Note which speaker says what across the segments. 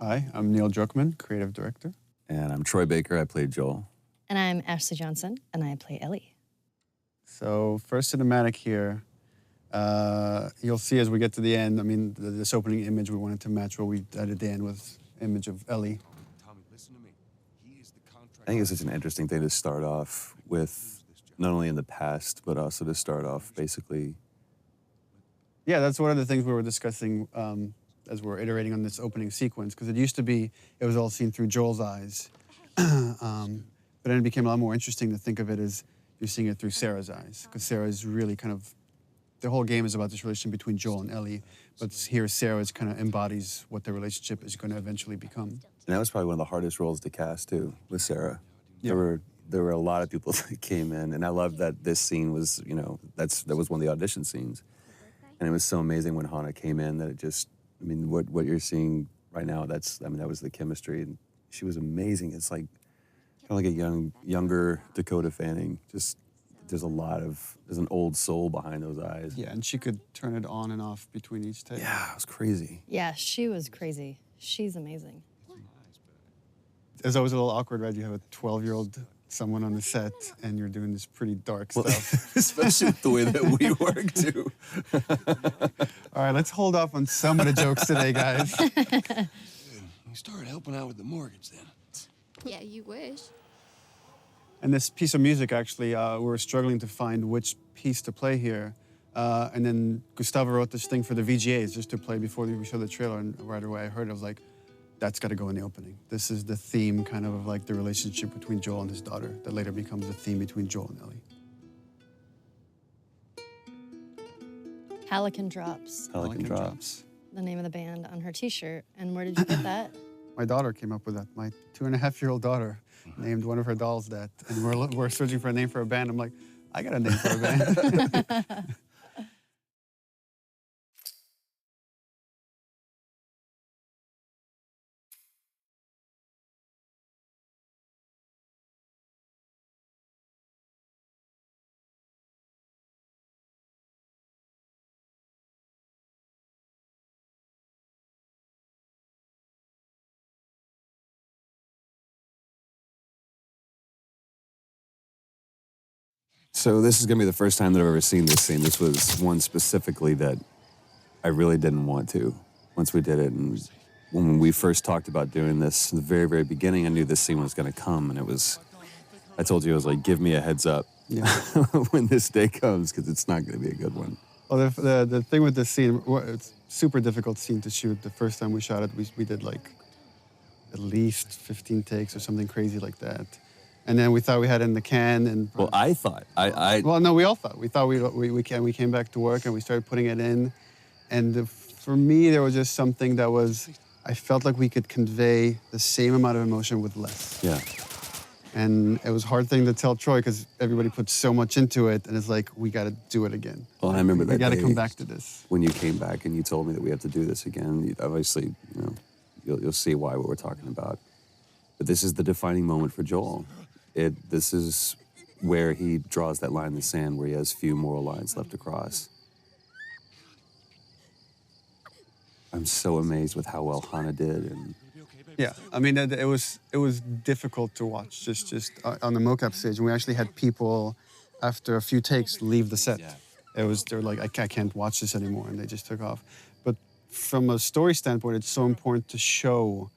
Speaker 1: Hi, I'm Neil Druckmann, creative director.
Speaker 2: And I'm Troy Baker, I played Joel.
Speaker 3: And I'm Ashley Johnson, and I play Ellie.
Speaker 1: So first cinematic here, you'll see as we get to the end, I mean, this opening image, we wanted to match what we did at the end with image of Ellie.
Speaker 4: Tommy, listen to me. He is the contract.
Speaker 2: I think it's such an interesting thing to start off with, not only in the past, but also to start off basically.
Speaker 1: Yeah, that's one of the things we were discussing as we're iterating on this opening sequence, because it used to be, it was all seen through Joel's eyes. But then it became a lot more interesting to think of it as you're seeing it through Sarah's eyes, because Sarah is really kind of, the whole game is about this relationship between Joel and Ellie, but here Sarah is kind of embodies what their relationship is going to eventually become.
Speaker 2: And that was probably one of the hardest roles to cast too, with Sarah.
Speaker 1: Yeah.
Speaker 2: There were a lot of people that came in, and I love that this scene was, you know, that was one of the audition scenes. And it was so amazing when Hannah came in that it just, I mean, what you're seeing right now, that was the chemistry, and she was amazing. It's like, kind of like a younger Dakota Fanning. Just, there's an old soul behind those eyes.
Speaker 1: Yeah, and she could turn it on and off between each take.
Speaker 2: Yeah, it was crazy.
Speaker 3: Yeah, she was crazy. She's amazing.
Speaker 1: It's always a little awkward, right? You have a 12-year-old someone on the set, and you're doing this pretty dark stuff.
Speaker 2: Especially with the way that we work, too.
Speaker 1: All right, let's hold off on some of the jokes today, guys.
Speaker 4: Good. You started helping out with the mortgage then.
Speaker 5: Yeah, you wish.
Speaker 1: And this piece of music, actually, we were struggling to find which piece to play here. And then Gustavo wrote this thing for the VGAs just to play before we showed the trailer. And right away I heard it, I was like, that's got to go in the opening. This is the theme kind of like the relationship between Joel and his daughter that later becomes the theme between Joel and Ellie.
Speaker 3: Hallican Drops,
Speaker 2: Pelican Drops.
Speaker 3: the name of the band on her T-shirt. And where did you get that?
Speaker 1: My daughter came up with that. My 2.5-year-old daughter named one of her dolls that. And we're searching for a name for a band. I'm like, I got a name for a band.
Speaker 2: So this is gonna be the first time that I've ever seen this scene. This was one specifically that I really didn't want to once we did it. And when we first talked about doing this, in the very, very beginning, I knew this scene was gonna come. And it was, I told you, I was like, give me a heads up when this day comes, because it's not gonna be a good one.
Speaker 1: Well, the thing with this scene, it's a super difficult scene to shoot. The first time we shot it, we did like at least 15 takes or something crazy like that. And then we thought we had it in the can. And
Speaker 2: Well, I thought,
Speaker 1: well, no, we all thought. We thought we came back to work and we started putting it in. And for me, there was just something that was, I felt like we could convey the same amount of emotion with less.
Speaker 2: yeah.
Speaker 1: And it was a hard thing to tell Troy because everybody put so much into it. And it's like, we got to do it again.
Speaker 2: Well, I remember that
Speaker 1: We got to
Speaker 2: day
Speaker 1: come back to this.
Speaker 2: when you came back and you told me that we have to do this again. Obviously, you know, you'll see why what we're talking about. But this is the defining moment for Joel. This is where he draws that line in the sand where he has few moral lines left to cross. I'm so amazed with how well Hannah did. And
Speaker 1: Yeah, I mean, it was difficult to watch just on the mocap stage. And we actually had people, after a few takes, leave the set. They were like, I can't watch this anymore, and they just took off. But from a story standpoint, it's so important to show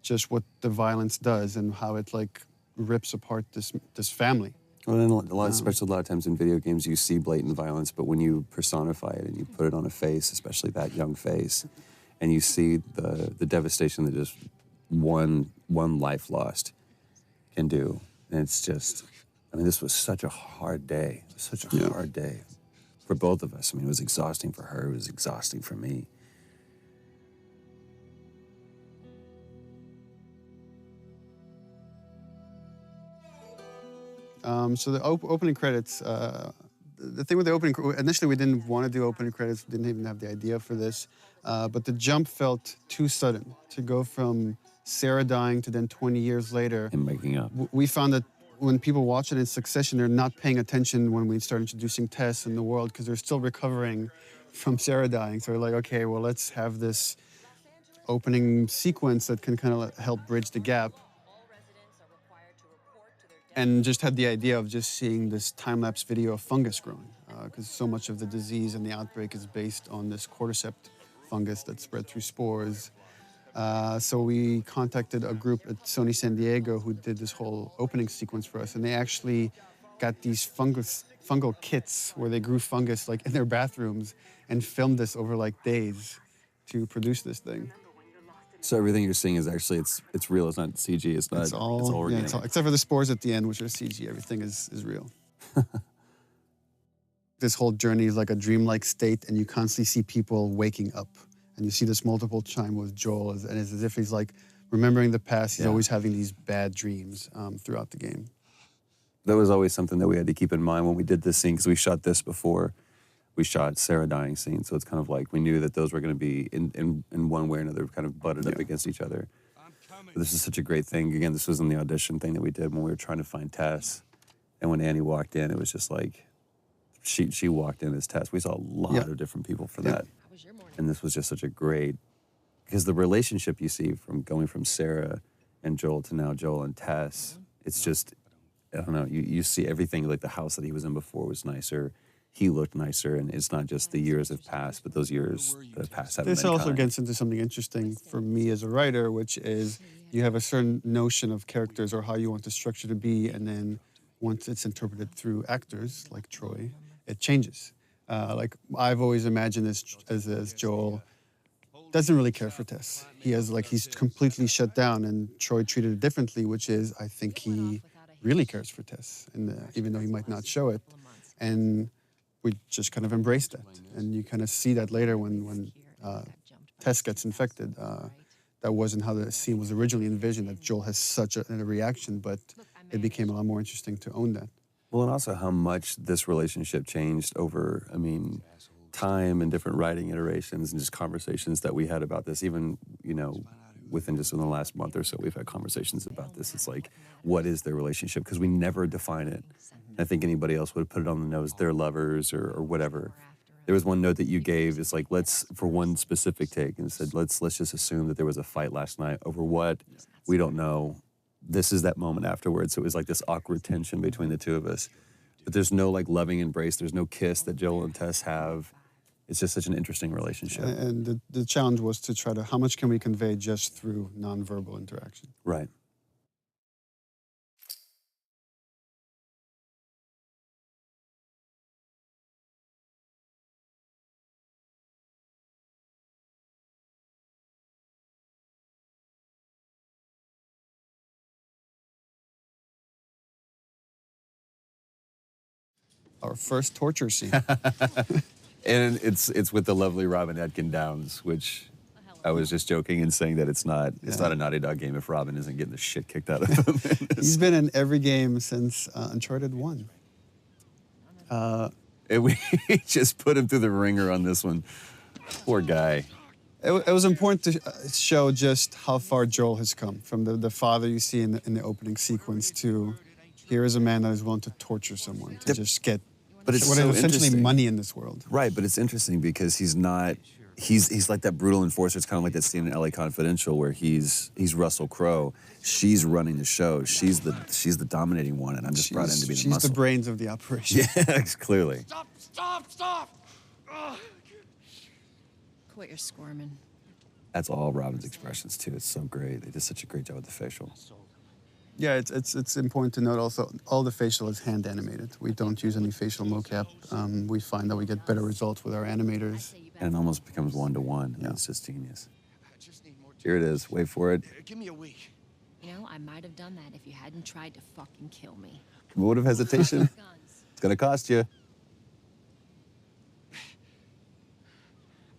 Speaker 1: just what the violence does and how it like rips apart this family.
Speaker 2: well, then especially a lot of times in video games, you see blatant violence, but when you personify it and you put it on a face, especially that young face, and you see the devastation that just one life lost can do, and it's just, I mean, this was such a hard day. It was such a hard day for both of us. I mean, it was exhausting for her. It was exhausting for me.
Speaker 1: So the opening credits, the thing with the opening, initially we didn't want to do opening credits, didn't even have the idea for this, but the jump felt too sudden to go from Sarah dying to then 20 years later.
Speaker 2: And making up.
Speaker 1: We found that when people watch it in succession, they're not paying attention when we start introducing Tess in the world because they're still recovering from Sarah dying. So we're like, okay, well, let's have this opening sequence that can kind of help bridge the gap. And just had the idea of just seeing this time-lapse video of fungus growing, because so much of the disease and the outbreak is based on this cordyceps fungus that's spread through spores. So we contacted a group at Sony San Diego who did this whole opening sequence for us, and they actually got these fungal kits where they grew fungus like in their bathrooms and filmed this over like days to produce this thing.
Speaker 2: So everything you're seeing is actually it's real. It's not CG. It's not. It's all organic.
Speaker 1: Except for the spores at the end, which are CG. Everything is real. This whole journey is like a dreamlike state, and you constantly see people waking up. And you see this multiple chime with Joel, and it's as if he's like remembering the past. He's always having these bad dreams throughout the game.
Speaker 2: That was always something that we had to keep in mind when we did this scene, because we shot this before we shot Sarah dying scene. So it's kind of like we knew that those were going to be in one way or another kind of butted up against each other. But this is such a great thing. Again, this was in the audition thing that we did when we were trying to find Tess. And when Annie walked in, it was just like she walked in as Tess. We saw a lot of different people for that. And this was just such a great, because the relationship you see from going from Sarah and Joel to now Joel and Tess, it's just, I don't know, you see everything, like the house that he was in before was nicer. He looked nicer, and it's not just the years have passed, but those years that have passed haven't been kind.
Speaker 1: This also gets into something interesting for me as a writer, which is you have a certain notion of characters or how you want the structure to be, and then once it's interpreted through actors like Troy, it changes. Like I've always imagined as Joel doesn't really care for Tess. He's completely shut down, and Troy treated it differently, which is I think he really cares for Tess, and even though he might not show it, and we just kind of embrace that. And you kind of see that later when Tess gets infected. That wasn't how the scene was originally envisioned, that Joel has such a reaction, but it became a lot more interesting to own that.
Speaker 2: Well, and also how much this relationship changed over, I mean, time and different writing iterations and just conversations that we had about this. Even, within just in the last month or so, we've had conversations about this. It's like, what is their relationship? Because we never define it. I think anybody else would have put it on the nose, they're lovers or whatever. There was one note that you gave, it's like, let's, for one specific take, and said, let's just assume that there was a fight last night over what, we don't know. This is that moment afterwards. So it was like this awkward tension between the two of us. But there's no like loving embrace. There's no kiss that Joel and Tess have. It's just such an interesting relationship.
Speaker 1: And the challenge was to try to, how much can we convey just through nonverbal interaction?
Speaker 2: Right.
Speaker 1: Our first torture scene.
Speaker 2: And it's with the lovely Robin Atkin Downs, which I was just joking and saying that it's not a Naughty Dog game if Robin isn't getting the shit kicked out of him.
Speaker 1: He's been in every game since Uncharted 1.
Speaker 2: And we just put him through the ringer on this one. Poor guy.
Speaker 1: It was important to show just how far Joel has come, from the father you see in the opening sequence to here is a man that is willing to torture someone to just get
Speaker 2: what is
Speaker 1: essentially money in this world.
Speaker 2: Right, but it's interesting because he's not, he's like that brutal enforcer. It's kind of like that scene in LA Confidential where he's Russell Crowe. She's running the show. She's the dominating one, and I'm just brought in to be the muscle.
Speaker 1: She's the brains of the operation.
Speaker 2: Yeah, clearly.
Speaker 4: Stop!
Speaker 6: Quit your squirming.
Speaker 2: That's all Robin's expressions too. It's so great. They did such a great job with the facial.
Speaker 1: Yeah, it's important to note also, all the facial is hand animated. We don't use any facial mocap. We find that we get better results with our animators.
Speaker 2: And it almost becomes one-to-one. Yeah. It's just genius. Here it is. Wait for it.
Speaker 4: Give me a week.
Speaker 6: I might have done that if you hadn't tried to fucking kill me.
Speaker 2: Vote of hesitation. It's gonna cost you.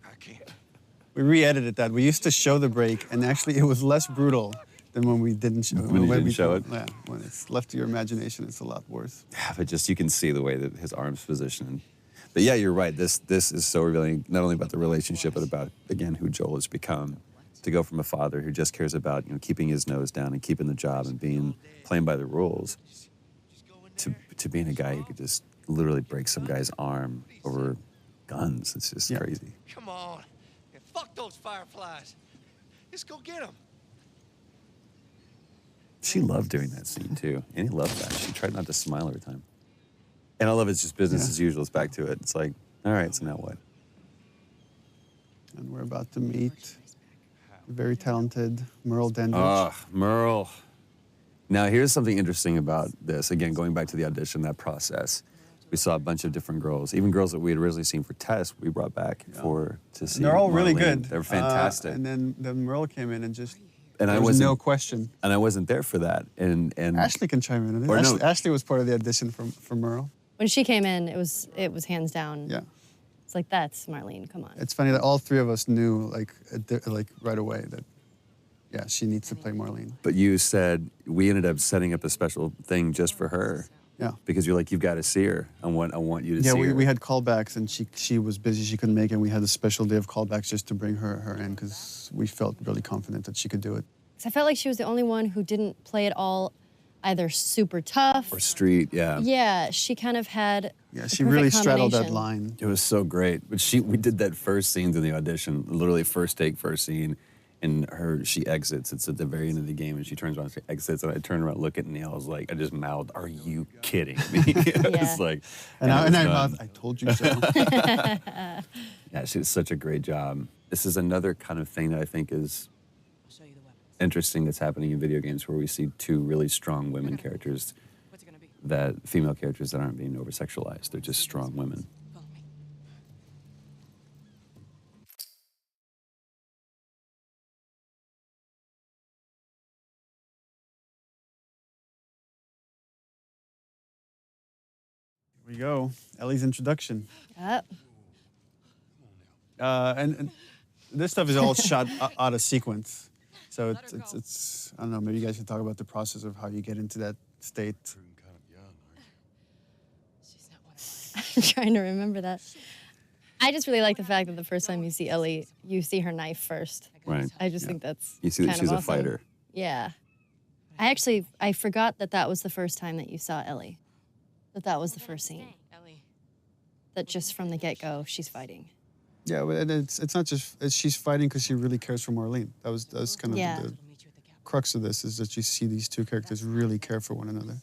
Speaker 4: I can't.
Speaker 1: We re-edited that. We used to show the break, and actually it was less brutal than when we didn't show it.
Speaker 2: When you didn't show it?
Speaker 1: Yeah, when it's left to your imagination, it's a lot worse.
Speaker 2: Yeah, but just you can see the way that his arm's positioned. But yeah, you're right. This is so revealing, not only about the relationship, but about, again, who Joel has become. To go from a father who just cares about, keeping his nose down and keeping the job and playing by the rules, to being a guy who could just literally break some guy's arm over guns. It's just crazy.
Speaker 4: Come on. Yeah, fuck those fireflies. Just go get him.
Speaker 2: She loved doing that scene too. Annie loved that. She tried not to smile every time. And I love it's just business as usual. It's back to it. It's like, all right, so now what?
Speaker 1: And we're about to meet the very talented Merle Dandridge.
Speaker 2: Ah, Merle. Now, here's something interesting about this. Again, going back to the audition, that process. We saw a bunch of different girls, even girls that we had originally seen for Tess, we brought back to see.
Speaker 1: And they're all really
Speaker 2: Marlene.
Speaker 1: good.
Speaker 2: They're fantastic.
Speaker 1: And then Merle came in and just,
Speaker 2: And
Speaker 1: there
Speaker 2: I
Speaker 1: was
Speaker 2: wasn't,
Speaker 1: no question.
Speaker 2: and I wasn't there for that. And
Speaker 1: Ashley can chime in on
Speaker 2: Or
Speaker 1: it.
Speaker 2: no.
Speaker 1: Ashley was part of the audition for Merle.
Speaker 3: When she came in, it was hands down.
Speaker 1: Yeah.
Speaker 3: It's like, that's Marlene, come on.
Speaker 1: It's funny that all three of us knew like right away that, yeah, she needs to play Marlene.
Speaker 2: But you said we ended up setting up a special thing just for her.
Speaker 1: Yeah.
Speaker 2: Because you're like, you've got to see her. I want you to
Speaker 1: Yeah,
Speaker 2: see her.
Speaker 1: we had callbacks, and she was busy. She couldn't make it. And we had a special day of callbacks just to bring her in because we felt really confident that she could do it.
Speaker 3: 'Cause I felt like she was the only one who didn't play it all either super tough.
Speaker 2: Or street, yeah.
Speaker 3: Yeah, she kind of had
Speaker 1: Yeah,
Speaker 3: the
Speaker 1: she
Speaker 3: perfect
Speaker 1: really straddled that
Speaker 3: combination.
Speaker 1: line.
Speaker 2: It was so great. But we did that first scene in the audition, literally first take, first scene, and she exits. It's at the very end of the game, and she turns around, she exits, and I turned around, look at Neil. I was like, I just mouthed, "Are you kidding me?" It's like,
Speaker 1: And
Speaker 2: it
Speaker 1: I
Speaker 2: was done.
Speaker 1: mouthed, I told you so.
Speaker 2: Yeah, she did such a great job. This is another kind of thing that I think is interesting that's happening in video games, where we see two really strong women characters, female characters that aren't being over-sexualized. They're just strong women.
Speaker 1: Here we go. Ellie's introduction.
Speaker 3: Yep.
Speaker 1: And this stuff is all shot out of sequence. So it's I don't know, maybe you guys can talk about the process of how you get into that state.
Speaker 4: Kind of young, aren't you?
Speaker 3: I'm trying to remember that. I just really like the fact that the first time you see Ellie, you see her knife first.
Speaker 2: Right.
Speaker 3: I just think that's
Speaker 2: You see that
Speaker 3: kind
Speaker 2: she's
Speaker 3: of
Speaker 2: a
Speaker 3: awesome.
Speaker 2: fighter.
Speaker 3: Yeah. I forgot that was the first time that you saw Ellie. That was the first scene. That just from the get-go, she's fighting.
Speaker 1: Yeah, but it's not just she's fighting because she really cares for Marlene. That was kind of
Speaker 3: Yeah.
Speaker 1: the crux of this, is that you see these two characters really care for one another.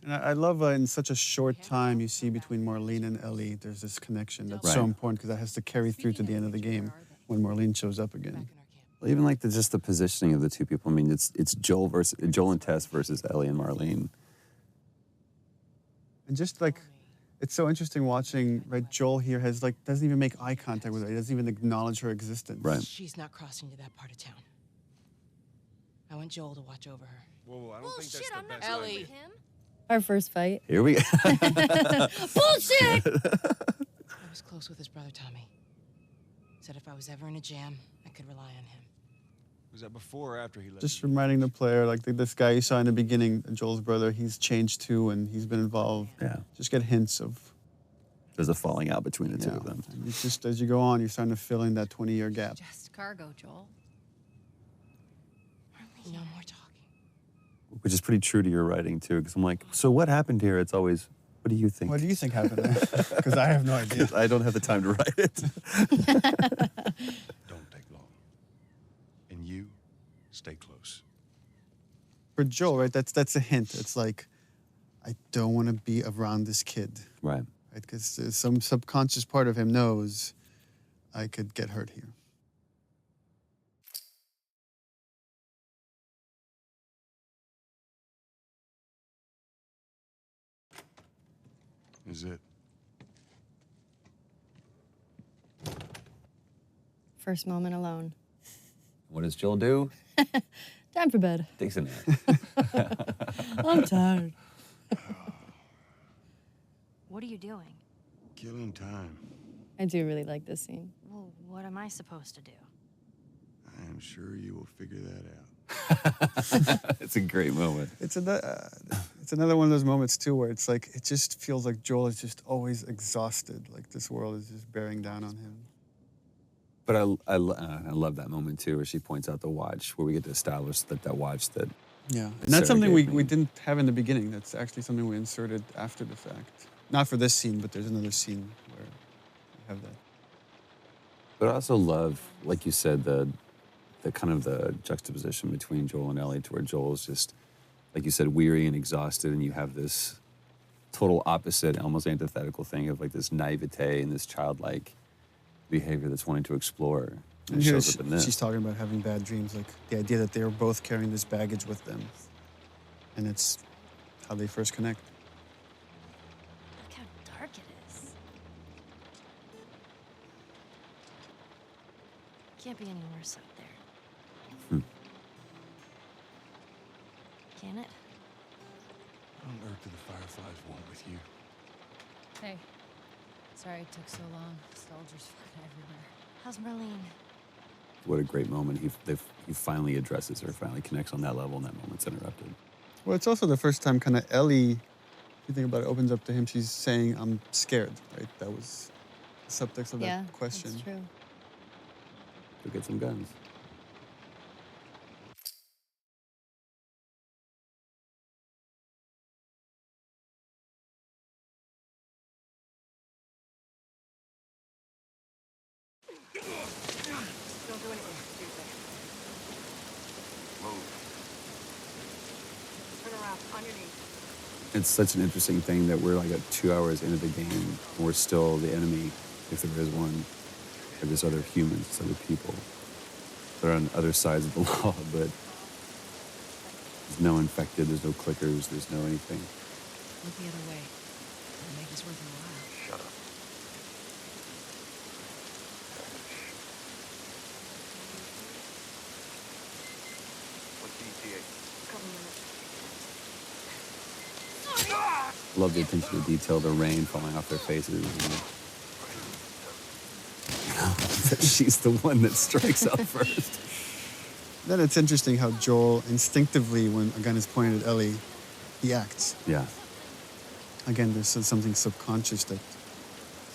Speaker 1: And I love in such a short time you see between Marlene and Ellie, there's this connection that's so
Speaker 2: Right.
Speaker 1: important because that has to carry through to the end of the game when Marlene shows up again.
Speaker 2: Well, even like just the positioning of the two people. I mean, it's Joel and Tess versus Ellie and Marlene.
Speaker 1: And just like, it's so interesting watching, right, Joel here doesn't even make eye contact with her. He doesn't even acknowledge her existence.
Speaker 2: Right.
Speaker 7: She's not crossing to that part of town. I want Joel to watch over her.
Speaker 4: Whoa, I don't think that's the best
Speaker 7: Ellie.
Speaker 4: idea.
Speaker 3: Our first fight.
Speaker 2: Here we go.
Speaker 3: Bullshit!
Speaker 7: I was close with his brother, Tommy. Said if I was ever in a jam, I could rely on him.
Speaker 4: Was that before or after he left?
Speaker 1: Just reminding the player, like this guy you saw in the beginning, Joel's brother, he's changed too, and he's been involved.
Speaker 2: Yeah.
Speaker 1: Just get hints of,
Speaker 2: There's a falling out between the two of them.
Speaker 1: And it's just, as you go on, you're starting to fill in that 20-year gap.
Speaker 6: Just cargo, Joel.
Speaker 7: No more talking.
Speaker 2: Which is pretty true to your writing too, because I'm like, so what happened here? It's always, what do you think?
Speaker 1: What do you think happened there? Because I have no idea.
Speaker 2: I don't have the time to write it.
Speaker 4: Don't take long. And you, stay close.
Speaker 1: For Joel, right, that's a hint. It's like, I don't want to be around this kid.
Speaker 2: Right.
Speaker 1: Because some subconscious part of him knows I could get hurt here.
Speaker 4: Is it?
Speaker 3: First moment alone.
Speaker 2: What does Joel do?
Speaker 3: Time for bed.
Speaker 2: Takes a nap.
Speaker 3: I'm tired.
Speaker 6: What are you doing?
Speaker 4: Killing time.
Speaker 3: I do really like this scene.
Speaker 6: Well, what am I supposed to do?
Speaker 4: I am sure you will figure that out.
Speaker 2: It's a great moment.
Speaker 1: It's another one of those moments too where it's like, it just feels like Joel is just always exhausted. Like this world is just bearing down on him.
Speaker 2: But I love that moment too, where she points out the watch, where we get to establish that watch that.
Speaker 1: Yeah, and
Speaker 2: Sarah
Speaker 1: that's something
Speaker 2: gave
Speaker 1: we
Speaker 2: me.
Speaker 1: didn't have in the beginning. That's actually something we inserted after the fact. Not for this scene, but there's another scene where we have that.
Speaker 2: But I also love, like you said, the kind of the juxtaposition between Joel and Ellie, to where Joel's just, like you said, weary and exhausted, and you have this total opposite, almost antithetical thing of like this naivete and this childlike behavior that's wanting to explore. And it
Speaker 1: Here
Speaker 2: shows up in this.
Speaker 1: she's talking about having bad dreams, like the idea that they are both carrying this baggage with them. And it's how they first connect.
Speaker 3: Look how dark it is. Can't be any worse out there. Can it?
Speaker 4: What on earth do the Fireflies want with you?
Speaker 6: Hey. Sorry it took so long. Soldiers fucking everywhere.
Speaker 3: How's Marlene?
Speaker 2: What a great moment. He finally addresses her, finally connects on that level, and that moment's interrupted.
Speaker 1: Well, it's also the first time kind of Ellie, if you think about it, opens up to him. She's saying, I'm scared, right? That was the subtext of that question.
Speaker 3: That's true.
Speaker 2: Go get some guns.
Speaker 7: Don't do anything. Seriously.
Speaker 4: Move.
Speaker 7: Turn around. On your knees.
Speaker 2: It's such an interesting thing that we're like at 2 hours into the game, and we're still the enemy, if there is one. Or there's other humans, there's other people. They're on other sides of the law, but there's no infected, there's no clickers, there's no anything.
Speaker 6: Look the other way. It'll make this worth your while.
Speaker 4: Shut up. What's the ETA?
Speaker 7: Couple minutes.
Speaker 2: Love the attention to detail, the rain falling off their faces. She's the one that strikes out first.
Speaker 1: Then it's interesting how Joel instinctively, when a gun is pointed at Ellie, he acts.
Speaker 2: Yeah.
Speaker 1: Again, there's something subconscious that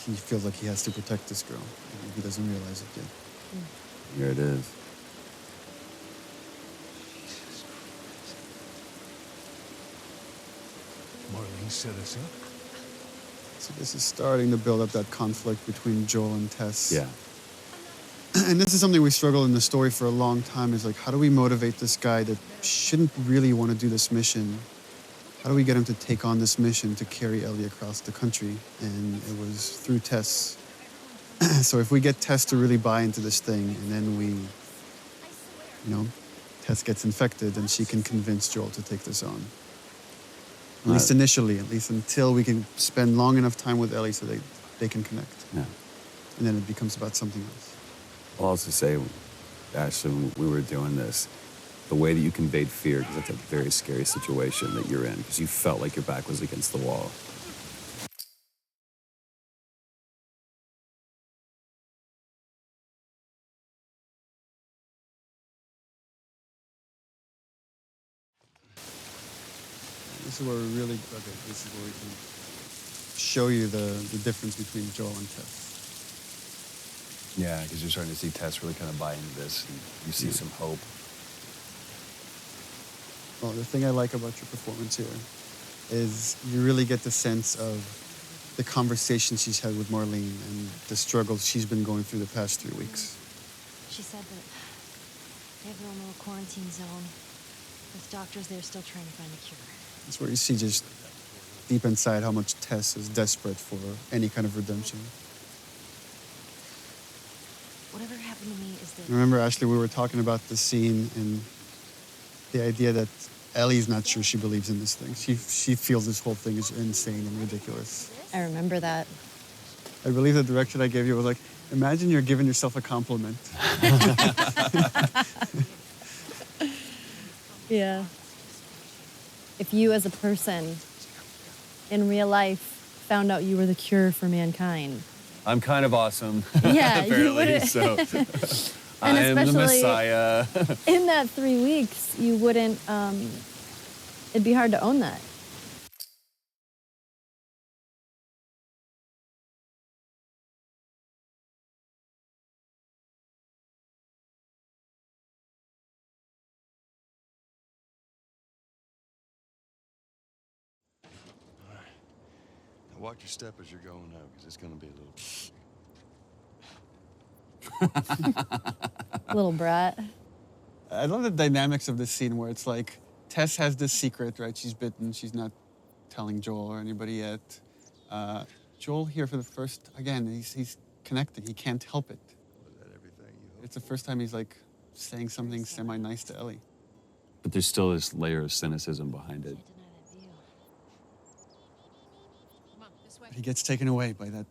Speaker 1: he feels like he has to protect this girl. And he doesn't realize it yet.
Speaker 2: Here it is.
Speaker 4: Marlene set us up.
Speaker 1: So this is starting to build up that conflict between Joel and Tess.
Speaker 2: Yeah.
Speaker 1: And this is something we struggled in the story for a long time, is like, how do we motivate this guy that shouldn't really want to do this mission? How do we get him to take on this mission to carry Ellie across the country? And it was through Tess. So if we get Tess to really buy into this thing, and then Tess gets infected, then she can convince Joel to take this on. At least initially, at least until we can spend long enough time with Ellie so they can connect.
Speaker 2: Yeah.
Speaker 1: And then it becomes about something else.
Speaker 2: I'll also say, Ashley, when we were doing this, the way that you conveyed fear, because that's a very scary situation that you're in, because you felt like your back was against the wall.
Speaker 1: This is where we really, this is where we can show you the difference between Joel and Tess.
Speaker 2: Yeah, because you're starting to see Tess really kind of buy into this, and you see some hope.
Speaker 1: Well, the thing I like about your performance here is you really get the sense of the conversation she's had with Marlene and the struggles she's been going through the past 3 weeks.
Speaker 3: She said that they have their own little quarantine zone with doctors there still trying to find a cure.
Speaker 1: It's where you see just deep inside how much Tess is desperate for any kind of redemption.
Speaker 3: Whatever happened to me is that
Speaker 1: Remember, Ashley, we were talking about the scene and the idea that Ellie's not sure she believes in this thing. She feels this whole thing is insane and ridiculous.
Speaker 3: I remember that.
Speaker 1: I believe the direction I gave you was like, imagine you're giving yourself a compliment.
Speaker 3: Yeah. If you as a person in real life found out you were the cure for mankind.
Speaker 2: I'm kind of awesome.
Speaker 3: Yeah, you
Speaker 2: apparently,
Speaker 3: wouldn't.
Speaker 2: so I
Speaker 3: And
Speaker 2: am the
Speaker 3: especially-
Speaker 2: Messiah.
Speaker 3: In that 3 weeks, you wouldn't, it'd be hard to own that.
Speaker 4: Now watch your step as you're going out, because it's going to be a little...
Speaker 3: Little brat.
Speaker 1: I love the dynamics of this scene where it's like Tess has this secret, right? She's bitten. She's not telling Joel or anybody yet. Joel here for the first, again, he's connected. He can't help it.
Speaker 4: Was that everything you hoped?
Speaker 1: It's the first time he's like saying something semi-nice to Ellie.
Speaker 2: But there's still this layer of cynicism behind it.
Speaker 7: Come on, this way.
Speaker 1: He gets taken away by that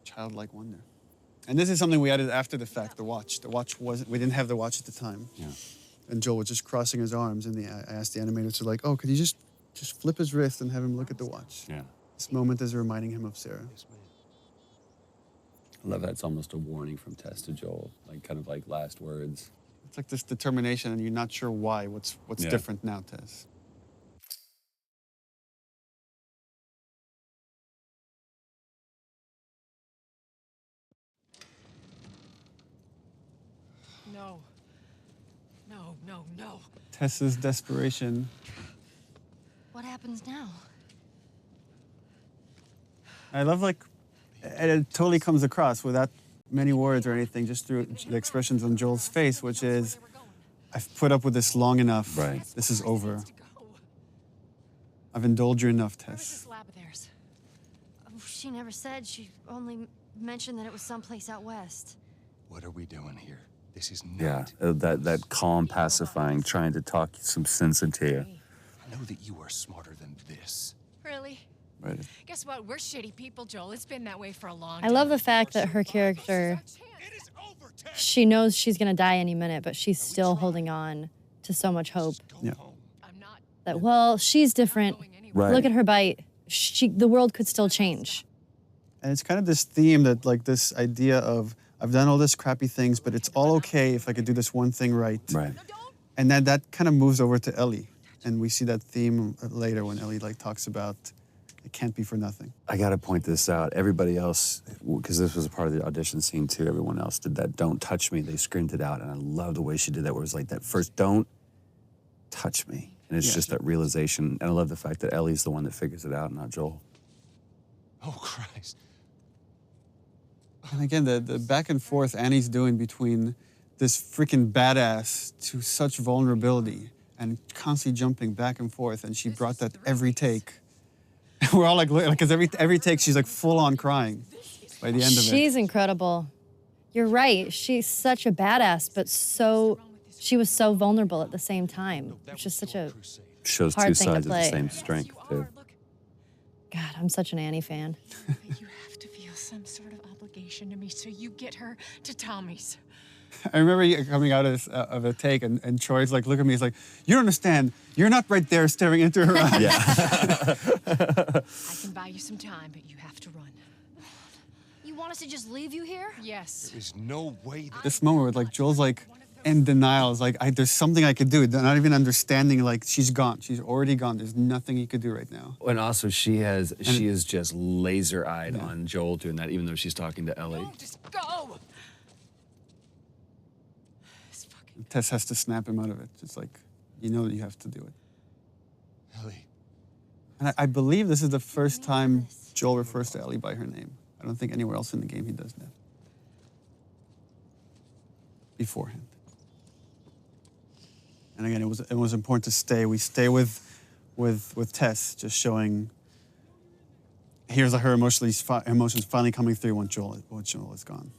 Speaker 1: childlike wonder. And this is something we added after the fact, the watch. The watch wasn't, we didn't have the watch at the time.
Speaker 2: Yeah.
Speaker 1: And Joel was just crossing his arms, and I asked the animators to like, oh, could you just flip his wrist and have him look at the watch?
Speaker 2: Yeah.
Speaker 1: This moment is reminding him of Sarah.
Speaker 4: Yes, ma'am.
Speaker 2: I love that. It's almost a warning from Tess to Joel, like kind of like last words.
Speaker 1: It's like this determination, and you're not sure why. What's
Speaker 2: Yeah.
Speaker 1: different now, Tess?
Speaker 7: No. No, no, no.
Speaker 1: Tess's desperation.
Speaker 3: What happens now?
Speaker 1: I love and it totally comes across without many words or anything, just through the expressions on Joel's face, which is, I've put up with this long enough.
Speaker 2: Right.
Speaker 1: This is over. I've indulged you enough,
Speaker 7: Where's
Speaker 1: Tess.
Speaker 7: this lab of theirs?
Speaker 5: Oh, she never said. She only mentioned that it was someplace out west.
Speaker 4: What are we doing here? This is
Speaker 2: Yeah.
Speaker 4: not.
Speaker 2: That calm, pacifying, trying to talk some sense into you.
Speaker 4: I know that you are smarter than this.
Speaker 6: Really?
Speaker 2: Right.
Speaker 6: Guess what? We're shitty people, Joel. It's been that way for a long
Speaker 3: I
Speaker 6: time.
Speaker 3: love the fact that her character,
Speaker 4: It is over, Tess.
Speaker 3: she knows she's gonna die any minute, but she's still holding on to so much hope
Speaker 4: Go
Speaker 1: Yeah.
Speaker 4: home.
Speaker 6: I'm not
Speaker 3: that, well, she's different.
Speaker 6: going anywhere.
Speaker 2: Right.
Speaker 3: Look at her bite. The world could still change.
Speaker 1: And it's kind of this theme that, like, this idea of, I've done all this crappy things, but it's all okay if I could do this one thing right.
Speaker 2: Right.
Speaker 1: And then that kind of moves over to Ellie. And we see that theme later when Ellie, like, talks about it can't be for nothing.
Speaker 2: I got to point this out. Everybody else, because this was a part of the audition scene too, everyone else did that "don't touch me." They screamed it out. And I love the way she did that, where it was like that first, "don't touch me." And it's
Speaker 1: Yeah.
Speaker 2: just that realization. And I love the fact that Ellie's the one that figures it out, not Joel.
Speaker 4: Oh, Christ.
Speaker 1: And again, the back and forth Annie's doing between this freaking badass to such vulnerability and constantly jumping back and forth. And she brought that every take. We're all like, because every take she's like full on crying by the end of it.
Speaker 3: She's incredible. You're right. She's such a badass, but she was so vulnerable at the same time. It's just such a,
Speaker 2: Shows
Speaker 3: Hard
Speaker 2: two
Speaker 3: thing to
Speaker 2: sides of the
Speaker 3: play.
Speaker 2: same strength too.
Speaker 3: God, I'm such an Annie fan.
Speaker 6: You have to feel some sort of obligation to me, so you get her to Tommy's.
Speaker 1: I remember coming out of a take, and Troy's like, look at me, he's like, you don't understand. You're not right there staring into her eyes.
Speaker 6: I can buy you some time, but you have to run.
Speaker 5: You want us to just leave you here?
Speaker 6: Yes.
Speaker 4: There's no way that.
Speaker 1: This moment where like Joel's like in denial, is like, there's something I could do. Not even understanding, like, she's gone. She's already gone. There's nothing he could do right now.
Speaker 2: And also, she is just laser-eyed on Joel doing that, even though she's talking to Ellie.
Speaker 6: No, just go. This fucking
Speaker 1: Tess has to snap him out of it. It's like, you know that you have to do it.
Speaker 4: Ellie.
Speaker 1: And I believe this is the first time Joel refers to Ellie by her name. I don't think anywhere else in the game he does that. Beforehand. And again, it was important to stay. We stay with Tess, just showing. Here's her emotions finally coming through when Joel is gone.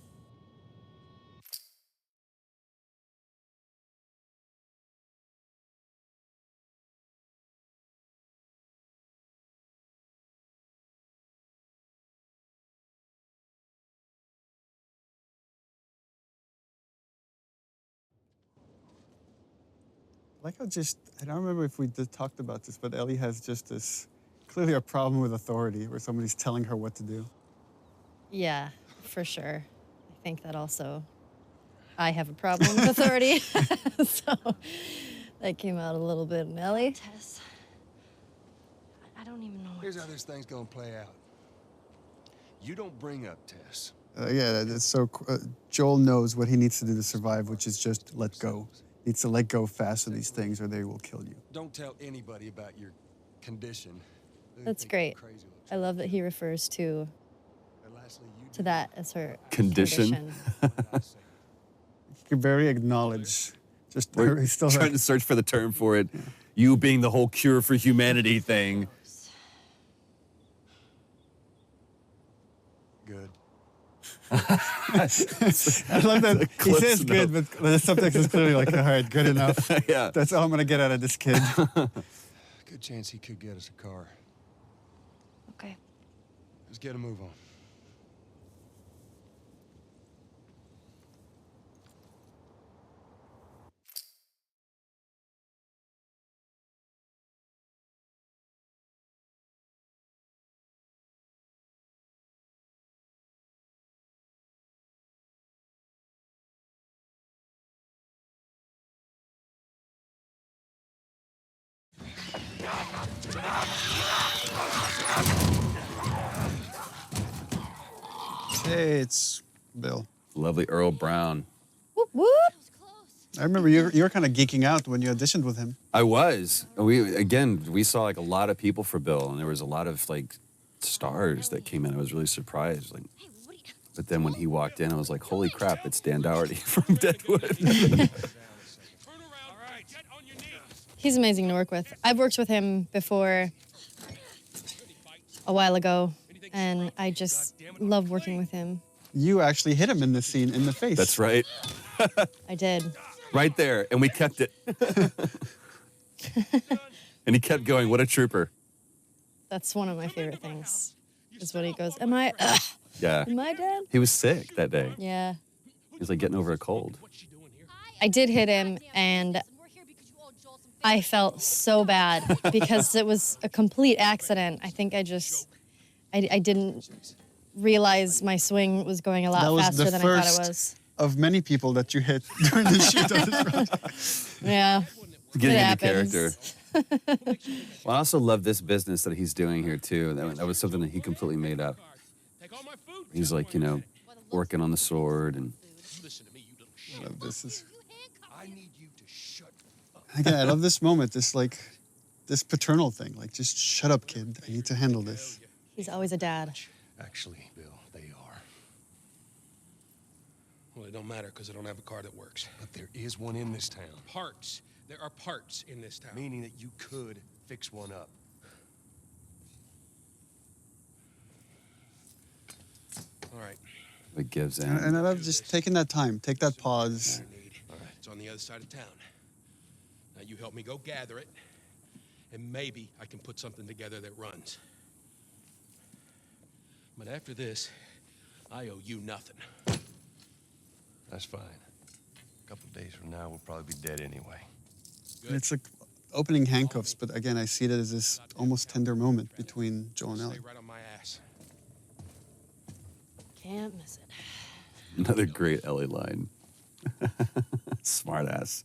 Speaker 1: Like I don't remember if we talked about this, but Ellie has just this, clearly a problem with authority where somebody's telling her what to do.
Speaker 3: Yeah, for sure. I think that also, I have a problem with authority. So that came out a little bit in Ellie.
Speaker 5: Tess. I don't even know what
Speaker 4: Here's how this thing's gonna play out. You don't bring up Tess.
Speaker 1: Yeah, that's so. Joel knows what he needs to do to survive, which is just let go. Needs to let go fast of these things, or they will kill you.
Speaker 4: Don't tell anybody about your condition. They
Speaker 3: That's
Speaker 4: think you're
Speaker 3: great.
Speaker 4: crazy little
Speaker 3: I love that he refers to to that as her
Speaker 2: Condition.
Speaker 1: He could barely acknowledge. Just he's still
Speaker 2: Trying to search for the term for it. You being the whole cure for humanity thing.
Speaker 4: Good.
Speaker 1: I love that he
Speaker 2: Cliff
Speaker 1: says good, but the subtext is clearly like, all right, good enough.
Speaker 2: Yeah.
Speaker 1: That's all I'm gonna get out of this kid.
Speaker 4: Good chance he could get us a car.
Speaker 5: Okay.
Speaker 4: Let's get a move on.
Speaker 1: Hey, it's Bill.
Speaker 2: Lovely Earl Brown.
Speaker 3: Whoop whoop.
Speaker 1: I remember you were kind of geeking out when you auditioned with him.
Speaker 2: I was. We saw like a lot of people for Bill, and there was a lot of like stars that came in. I was really surprised. Like, but then when he walked in, I was like, holy crap, it's Dan Dougherty from Deadwood.
Speaker 3: He's amazing to work with. I've worked with him before a while ago, and I just love working with him.
Speaker 1: You actually hit him in the scene in the face.
Speaker 2: That's right.
Speaker 3: I did.
Speaker 2: Right there, and we kept it. And he kept going, what a trooper.
Speaker 3: That's one of my favorite things, is when he goes, am I dead?
Speaker 2: He was sick that day.
Speaker 3: Yeah.
Speaker 2: He was like getting over a cold.
Speaker 3: I did hit him, and I felt so bad because it was a complete accident. I think I didn't realize my swing was going a lot faster than I thought it was.
Speaker 1: Of many people that you hit during the shoot of this project.
Speaker 3: Yeah.
Speaker 2: Getting
Speaker 3: It
Speaker 2: into
Speaker 3: happens.
Speaker 2: character. Well, I also love this business that he's doing here too. That was something that he completely made up. He's like, working on the sword and.
Speaker 1: I love this. Again, I love this moment. This paternal thing. Like, just shut up, kid. I need to handle this.
Speaker 3: He's always a dad.
Speaker 4: Actually, Bill, they are.
Speaker 8: Well, it don't matter because I don't have a car that works.
Speaker 4: But there is one in this town.
Speaker 8: Parts. There are parts in this town.
Speaker 4: Meaning that you could fix one up.
Speaker 8: All right.
Speaker 2: It gives in.
Speaker 1: And I love just taking that time. Take that pause.
Speaker 8: I need. All right. It's on the other side of town. Now you help me go gather it, and maybe I can put something together that runs. But after this, I owe you nothing.
Speaker 4: That's fine. A couple days from now, we'll probably be dead anyway.
Speaker 1: And it's like opening handcuffs, but again, I see it as this almost tender moment between Joel and Ellie.
Speaker 8: Stay right on my ass.
Speaker 3: Can't miss it.
Speaker 2: Another great Ellie line. Smart ass.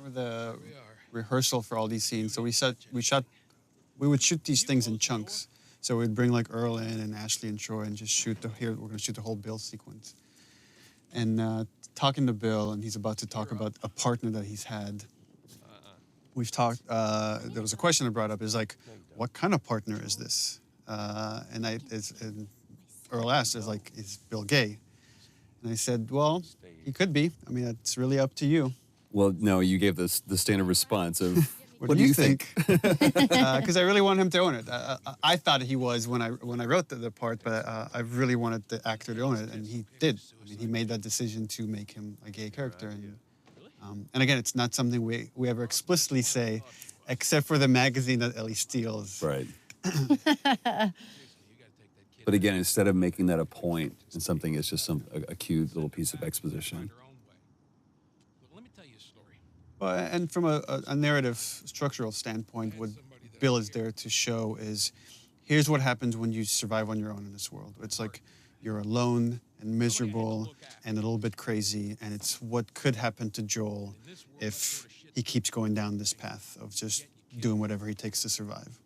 Speaker 1: Remember the rehearsal for all these scenes? So we would shoot these things in chunks. So we'd bring like Earl in and Ashley and Troy and just shoot we're gonna shoot the whole Bill sequence. And talking to Bill, and he's about to talk about a partner that he's had. We've talked, there was a question I brought up, is like, what kind of partner is this? And Earl asked, is Bill gay? And I said, well, he could be. I mean, it's really up to you.
Speaker 2: Well, no, you gave the standard response of,
Speaker 1: What do you think? Because I really want him to own it. I thought he was when I wrote the part, but I really wanted the actor to own it, and he did. I mean, he made that decision to make him a gay character. And again, it's not something we ever explicitly say, except for the magazine that Ellie steals.
Speaker 2: Right. But again, instead of making that a point in something, it's just a cute little piece of exposition.
Speaker 1: Well, and from a narrative structural standpoint, what Bill is there to show is, here's what happens when you survive on your own in this world. It's like you're alone and miserable and a little bit crazy, and it's what could happen to Joel if he keeps going down this path of just doing whatever he takes to survive.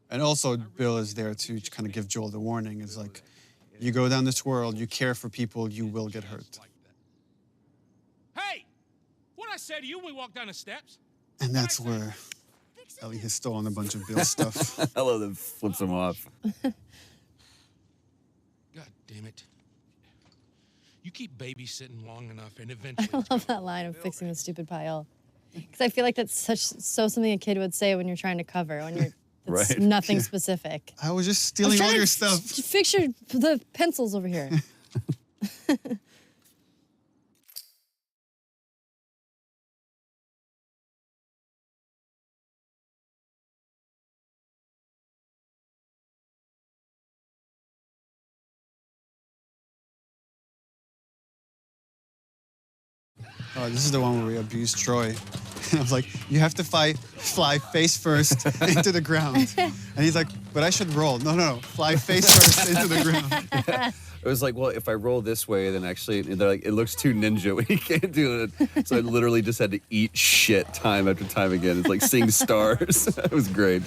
Speaker 1: And also, Bill is there to kind of give Joel the warning, is like, You go down this world, you care for people, you will get hurt.
Speaker 8: Hey! What'd I say to you when we walked down the steps?
Speaker 1: And that's where Ellie has stolen a bunch of Bill's stuff.
Speaker 2: I love that flips him off.
Speaker 8: God damn it. You keep babysitting long enough and eventually...
Speaker 3: I love that line of fixing the stupid pile. Because I feel like that's so something a kid would say when you're trying to cover, when you're it's
Speaker 2: Right.
Speaker 3: nothing specific.
Speaker 1: I was just stealing all your stuff.
Speaker 3: Fix the pencils over here.
Speaker 1: Oh, this is the one where we abused Troy. And I was like, you have to fly face first into the ground. And he's like, but I should roll. No, fly face first into the ground.
Speaker 2: It was like, well, if I roll this way, then actually, they're like, it looks too ninja when you can't do it. So I literally just had to eat shit time after time again. It's like seeing stars. It was great.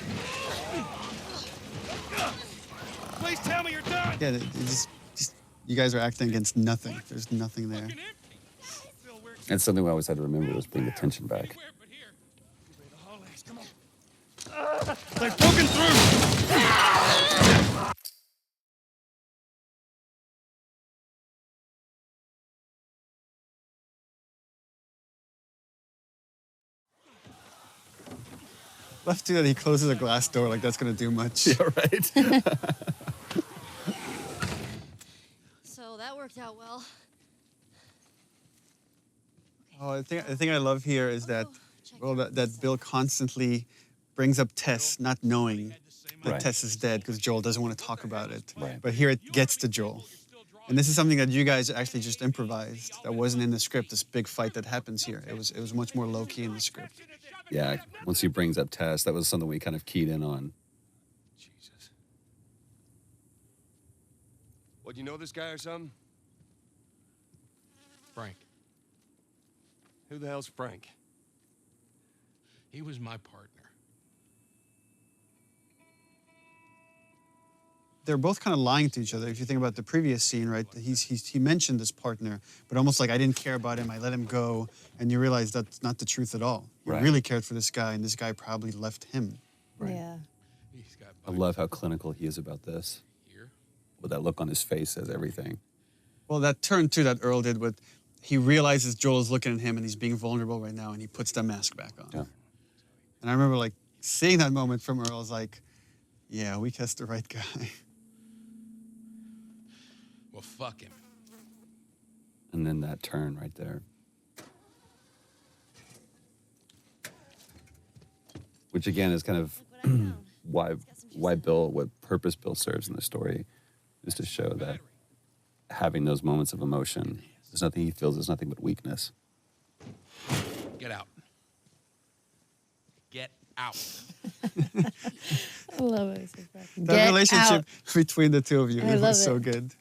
Speaker 8: Please tell me you're done!
Speaker 1: Yeah, you guys are acting against nothing. There's nothing there.
Speaker 2: That's something we always had to remember was bring the tension back.
Speaker 8: They're poking through!
Speaker 1: Left too that he closes a glass door like that's gonna do much.
Speaker 2: Yeah, right.
Speaker 5: So that worked out well.
Speaker 1: Oh, the thing I love here is that, well, that Bill constantly brings up Tess, not knowing that
Speaker 2: Right.
Speaker 1: Tess is dead because Joel doesn't want to talk about it.
Speaker 2: Right.
Speaker 1: But here it gets to Joel. And this is something that you guys actually just improvised. That wasn't in the script, this big fight that happens here. It was much more low-key in the script.
Speaker 2: Yeah, once he brings up Tess, that was something we kind of keyed in on.
Speaker 4: Jesus. What, you know this guy or something?
Speaker 8: Frank,
Speaker 4: Who the hell's Frank?
Speaker 8: he was my partner.
Speaker 1: They're both kind of lying to each other. If you think about the previous scene, right? He mentioned this partner, but almost like I didn't care about him, I let him go, and you realize that's not the truth at all. You
Speaker 2: Right.
Speaker 1: really cared for this guy, and this guy probably left him.
Speaker 2: Right.
Speaker 3: Yeah.
Speaker 8: He's got
Speaker 2: I love how clinical he is about this.
Speaker 8: here.
Speaker 2: With that look on his face says everything.
Speaker 1: Well, that turn too that Earl did with, he realizes Joel is looking at him and he's being vulnerable right now, and he puts the mask back on.
Speaker 2: Yeah.
Speaker 1: And I remember like seeing that moment from Earl, I was like, yeah, we cast the right guy.
Speaker 8: Well, fuck him.
Speaker 2: And then that turn right there. Which again is kind of why Bill, what purpose Bill serves in the story, is to show that having those moments of emotion, there's nothing he feels, there's nothing but weakness.
Speaker 8: Get out. Get out.
Speaker 3: I love it. So fucking-
Speaker 1: That
Speaker 3: Get
Speaker 1: relationship
Speaker 3: out.
Speaker 1: between the two of you,
Speaker 3: I
Speaker 1: it
Speaker 3: love
Speaker 1: was so
Speaker 3: it.
Speaker 1: good.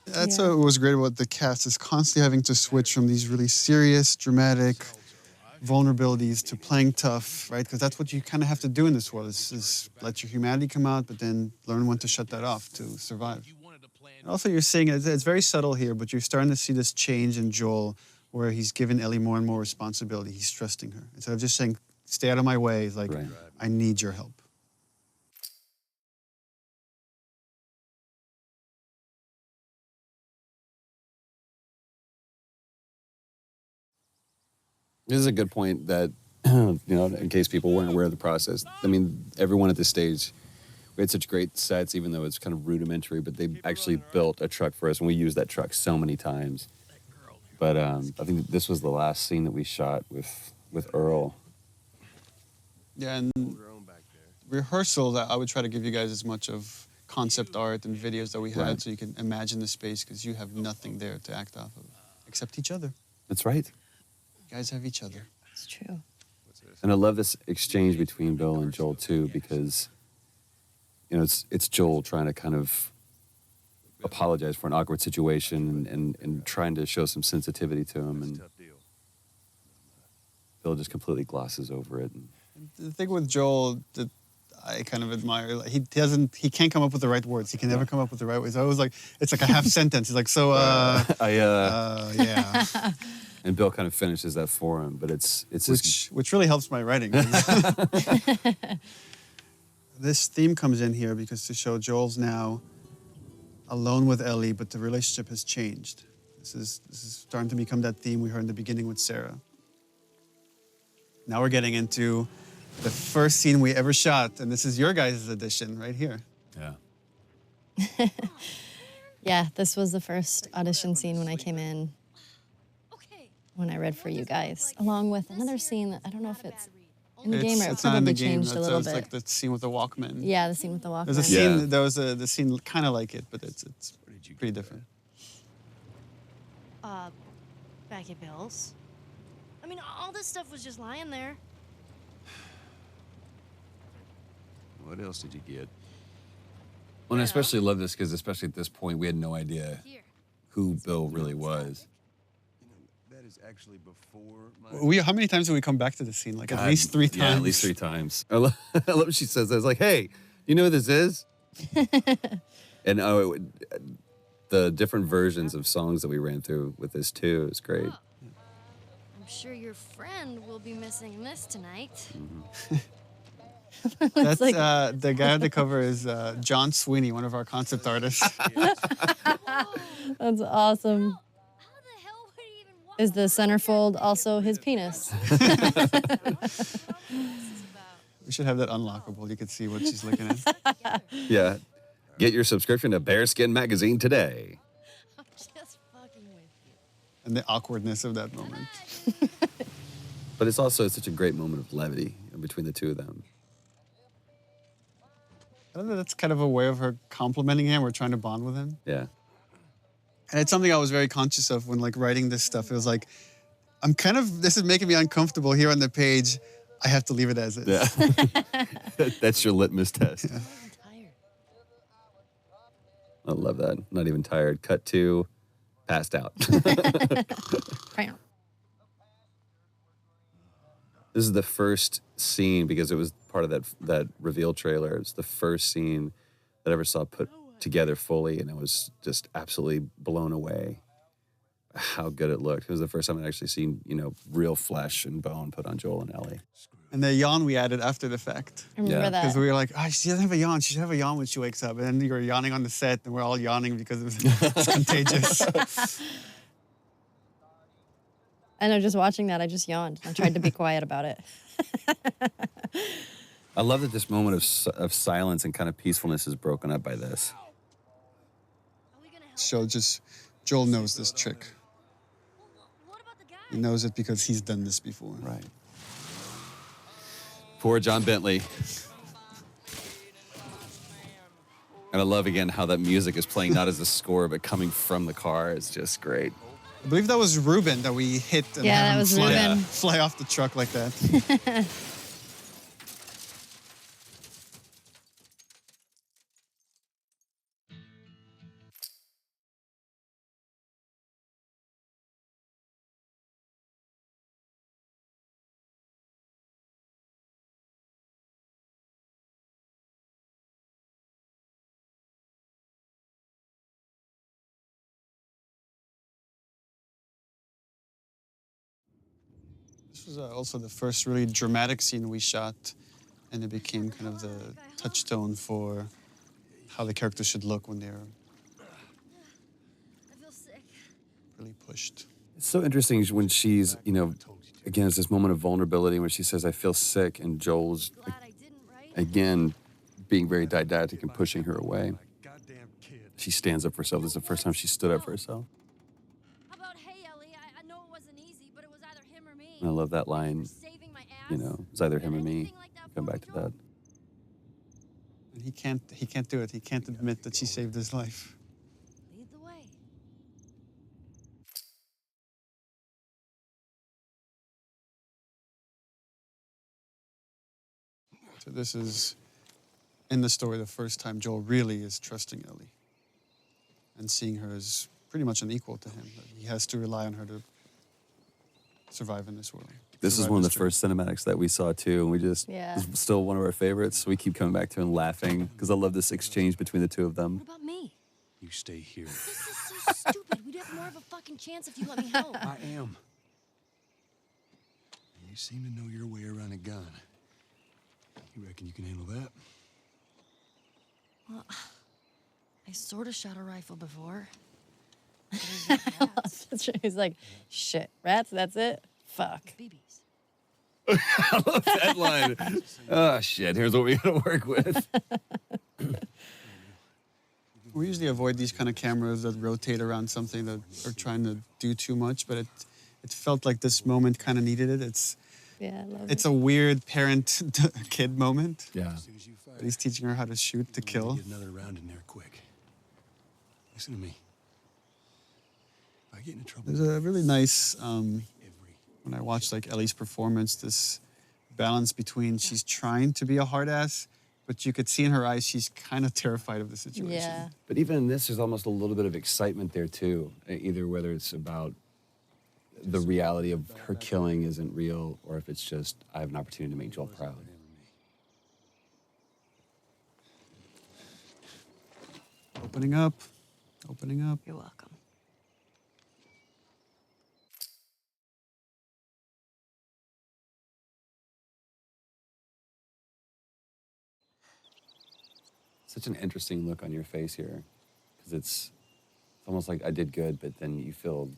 Speaker 1: That's
Speaker 3: Yeah.
Speaker 1: what was great about the cast, is constantly having to switch from these really serious, dramatic vulnerabilities to playing tough, right? Because that's what you kind of have to do in this world, is let your humanity come out, but then learn when to shut that off to survive. And also, you're seeing, it's very subtle here, but you're starting to see this change in Joel, where he's given Ellie more and more responsibility. He's trusting her. Instead of just saying, stay out of my way, he's like,
Speaker 2: Right.
Speaker 1: I need your help.
Speaker 2: This is a good point that, you know, in case people weren't aware of the process. I mean, everyone at this stage, we had such great sets, even though it's kind of rudimentary, but they actually built a truck for us, and we used that truck so many times. But I think this was the last scene that we shot with Earl.
Speaker 1: Yeah, and rehearsal, that I would try to give you guys as much of concept art and videos that we had,
Speaker 2: Right.
Speaker 1: so you can imagine the space, because you have nothing there to act off of, except each other.
Speaker 2: That's right.
Speaker 1: You guys have each other.
Speaker 3: It's true.
Speaker 2: And I love this exchange between Bill and Joel too, because you know it's Joel trying to kind of apologize for an awkward situation and trying to show some sensitivity to him, and Bill just completely glosses over it.
Speaker 1: The thing with Joel that I kind of admire. Like, he can't come up with the right words. He can never come up with the right words. I was like, it's like a half sentence. He's like, so, yeah.
Speaker 2: And Bill kind of finishes that for him, but it's
Speaker 1: Which really helps my writing. This theme comes in here because to show Joel's now alone with Ellie, but the relationship has changed. This is starting to become that theme we heard in the beginning with Sarah. Now we're getting into the first scene we ever shot, and this is your guys' edition right here.
Speaker 2: yeah.
Speaker 3: Yeah, this was the first audition scene when I came in, when I read for you guys, along with another scene that I don't know if it's in the game or it
Speaker 1: It's not in the
Speaker 3: probably
Speaker 1: game.
Speaker 3: changed a little
Speaker 1: It's
Speaker 3: bit.
Speaker 1: like the scene with the Walkman.
Speaker 3: Yeah, the scene with the Walkman.
Speaker 1: There's a scene.
Speaker 2: Yeah.
Speaker 1: There was the scene kind of like it, but it's pretty different.
Speaker 5: Back at Bill's. I mean, all this stuff was just lying there.
Speaker 2: What else did you get? Well, and I especially love this because especially at this point, we had no idea
Speaker 5: Here.
Speaker 2: who Bill really was.
Speaker 4: That is actually before
Speaker 1: How many times did we come back to this scene? Like at
Speaker 2: God,
Speaker 1: least 3 times.
Speaker 2: Yeah, at least 3 times. I love what she says. I was like, hey, you know who this is? And the different versions of songs that we ran through with this too is great.
Speaker 5: I'm sure your friend will be missing this tonight.
Speaker 1: That's the guy on the cover is John Sweeney, one of our concept artists.
Speaker 3: That's awesome.
Speaker 5: How the hell would he even walk
Speaker 3: Is the centerfold also his penis?
Speaker 1: We should have that unlockable. You could see what she's looking at.
Speaker 2: Yeah. Get your subscription to Bearskin Magazine today.
Speaker 5: I'm just fucking with you.
Speaker 1: And the awkwardness of that moment.
Speaker 2: But it's also such a great moment of levity between the two of them.
Speaker 1: I don't know, that's kind of a way of her complimenting him or trying to bond with him.
Speaker 2: Yeah.
Speaker 1: And it's something I was very conscious of when like writing this stuff. It was like, this is making me uncomfortable here on the page. I have to leave it as is.
Speaker 2: Yeah. That's your litmus test.
Speaker 1: Yeah.
Speaker 2: I love that. Not even tired. Cut to passed out. This is the first scene because it was part of that reveal trailer. It's the first scene that I ever saw put together fully, and I was just absolutely blown away how good it looked. It was the first time I'd actually seen, real flesh and bone put on Joel and Ellie.
Speaker 1: And the yawn we added after the fact.
Speaker 3: I remember
Speaker 2: Yeah.
Speaker 3: that.
Speaker 1: Because we were like, she doesn't have a yawn. She should have a yawn when she wakes up. And then you were yawning on the set, and we're all yawning because it's contagious.
Speaker 3: I know, just watching that, I just yawned. I tried to be quiet about it.
Speaker 2: I love that this moment of silence and kind of peacefulness is broken up by this.
Speaker 5: Are we gonna help?
Speaker 1: So Joel knows this trick.
Speaker 5: What about the guy?
Speaker 1: He knows it because he's done this before.
Speaker 2: Right. Poor John Bentley. And I love, again, how that music is playing not as a score, but coming from the car. It's just great.
Speaker 1: I believe that was Ruben that we hit and
Speaker 3: Yeah,
Speaker 1: had
Speaker 3: that
Speaker 1: him
Speaker 3: was
Speaker 1: fly,
Speaker 3: Ruben.
Speaker 1: fly off the truck like that. This was also the first really dramatic scene we shot, and it became kind of the touchstone for how the characters should look when they're
Speaker 5: I feel sick.
Speaker 1: really pushed.
Speaker 2: It's so interesting when she's, again, it's this moment of vulnerability when she says, I feel sick, and Joel's,
Speaker 5: Glad I didn't, right?
Speaker 2: again, being very didactic and pushing her away.
Speaker 4: goddamn kid.
Speaker 2: She stands up for herself. This is the first time she stood up for herself.
Speaker 5: How about, hey, Ellie, I know it wasn't easy, but it was either him or me.
Speaker 2: And I love that line,
Speaker 5: Saving my ass.
Speaker 2: it's either him or me.
Speaker 5: Anything like that
Speaker 2: Come
Speaker 5: for
Speaker 2: back
Speaker 5: me,
Speaker 2: to
Speaker 5: Joel?
Speaker 2: that.
Speaker 1: And he can't do it. He can't admit that she saved his life.
Speaker 5: Lead the way.
Speaker 1: So this is, in the story, the first time Joel really is trusting Ellie and seeing her as pretty much an equal to him. He has to rely on her to survive in this world.
Speaker 2: This is
Speaker 1: Survive
Speaker 2: one of
Speaker 1: this
Speaker 2: the
Speaker 1: journey.
Speaker 2: first cinematics that we saw too, and we just
Speaker 3: Yeah.
Speaker 2: it's still one of our favorites. We keep coming back to it and laughing because I love this exchange between the two of them.
Speaker 5: What about me?
Speaker 8: You stay here.
Speaker 5: This is so stupid. We'd have more of a fucking chance if you let me help.
Speaker 8: I am. You seem to know your way around a gun. You reckon you can handle that?
Speaker 5: Well, I sort of shot a rifle before.
Speaker 3: He's like, shit, rats, that's it? Fuck.
Speaker 5: BBs.
Speaker 2: That line. Oh shit! Here's what we gotta work with.
Speaker 1: We usually avoid these kind of cameras that rotate around something that are trying to do too much, but it felt like this moment kind of needed it.
Speaker 3: Yeah, I love
Speaker 1: It's
Speaker 3: it.
Speaker 1: a weird parent-kid moment.
Speaker 2: Yeah.
Speaker 8: As soon as you fire,
Speaker 1: But he's teaching her how to shoot to kill.
Speaker 8: Get another round in there quick. Listen to me. If I get into trouble,
Speaker 1: There's a really nice,
Speaker 8: every
Speaker 1: when I watched like Ellie's performance, this balance between she's trying to be a hard ass, but you could see in her eyes she's kind of terrified of the situation.
Speaker 3: Yeah.
Speaker 2: But even in this, there's almost a little bit of excitement there too. Either whether it's about the reality of her killing isn't real, or if it's just I have an opportunity to make Joel proud.
Speaker 1: Opening up, opening up.
Speaker 5: You're welcome.
Speaker 2: Such an interesting look on your face here, because it's almost like I did good, but then you feel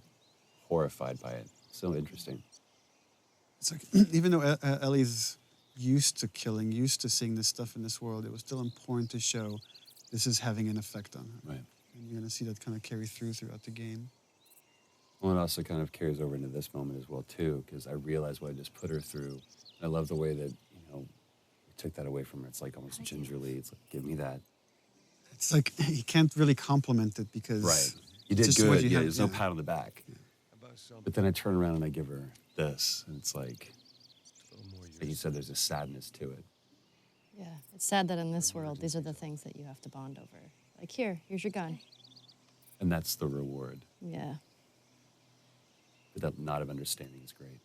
Speaker 2: horrified by it. So interesting.
Speaker 1: It's like, even though Ellie's used to killing, used to seeing this stuff in this world, it was still important to show this is having an effect on her.
Speaker 2: Right.
Speaker 1: And you're going to see that kind of carry throughout the game.
Speaker 2: Well, it also kind of carries over into this moment as well too, because I realized what I just put her through. I love the way that we took that away from her. It's like almost gingerly. It's like, give me that.
Speaker 1: It's like you can't really compliment it because
Speaker 2: Right. You did
Speaker 1: just what
Speaker 2: good.
Speaker 1: you
Speaker 2: Yeah,
Speaker 1: have,
Speaker 2: there's no
Speaker 1: yeah.
Speaker 2: pat on the back.
Speaker 4: About something
Speaker 2: But then I turn around and I give her this, and it's like
Speaker 4: a little more
Speaker 2: you said, there's a sadness to it.
Speaker 3: Yeah. It's sad that in this world, these are the things that you have to bond over. Like, here's your gun.
Speaker 2: And that's the reward.
Speaker 3: Yeah.
Speaker 2: But that knot of understanding is great.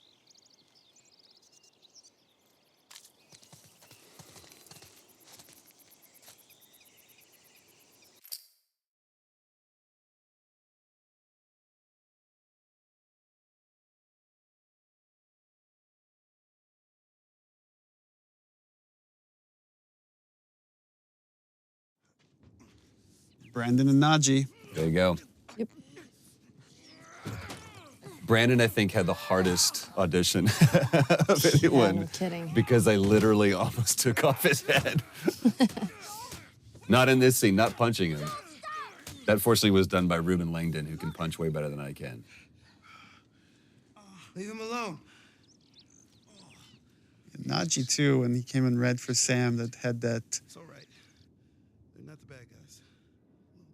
Speaker 1: Brandon and Najee.
Speaker 2: There you go.
Speaker 3: Yep.
Speaker 2: Brandon, I think, had the hardest audition of anyone.
Speaker 3: no kidding.
Speaker 2: Because I literally almost took off his head. Not in this scene, not punching him. That fortunately was done by Ruben Langdon, who can punch way better than I can.
Speaker 9: Leave him alone.
Speaker 1: And Najee, too, when he came in red for Sam, that had that,
Speaker 9: It's all right. They're not the bad guys.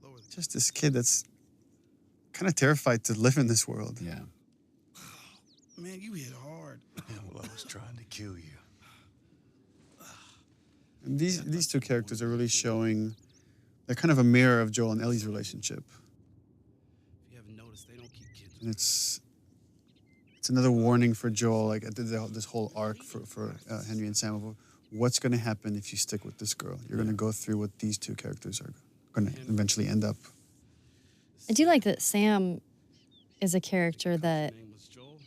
Speaker 9: Lower the
Speaker 1: just this kid that's kind of terrified to live in this world.
Speaker 2: Yeah.
Speaker 9: Man, you hit hard.
Speaker 8: Yeah, well, I was trying to kill you.
Speaker 1: And these two characters are really showing, they're kind of a mirror of Joel and Ellie's relationship.
Speaker 9: If you haven't noticed, they don't keep kids.
Speaker 1: And it's another warning for Joel, like this whole arc for Henry and Sam of what's going to happen if you stick with this girl. You're going to go through what these two characters are going to eventually end up.
Speaker 3: I do like that Sam is a character that
Speaker 9: Name was Joel.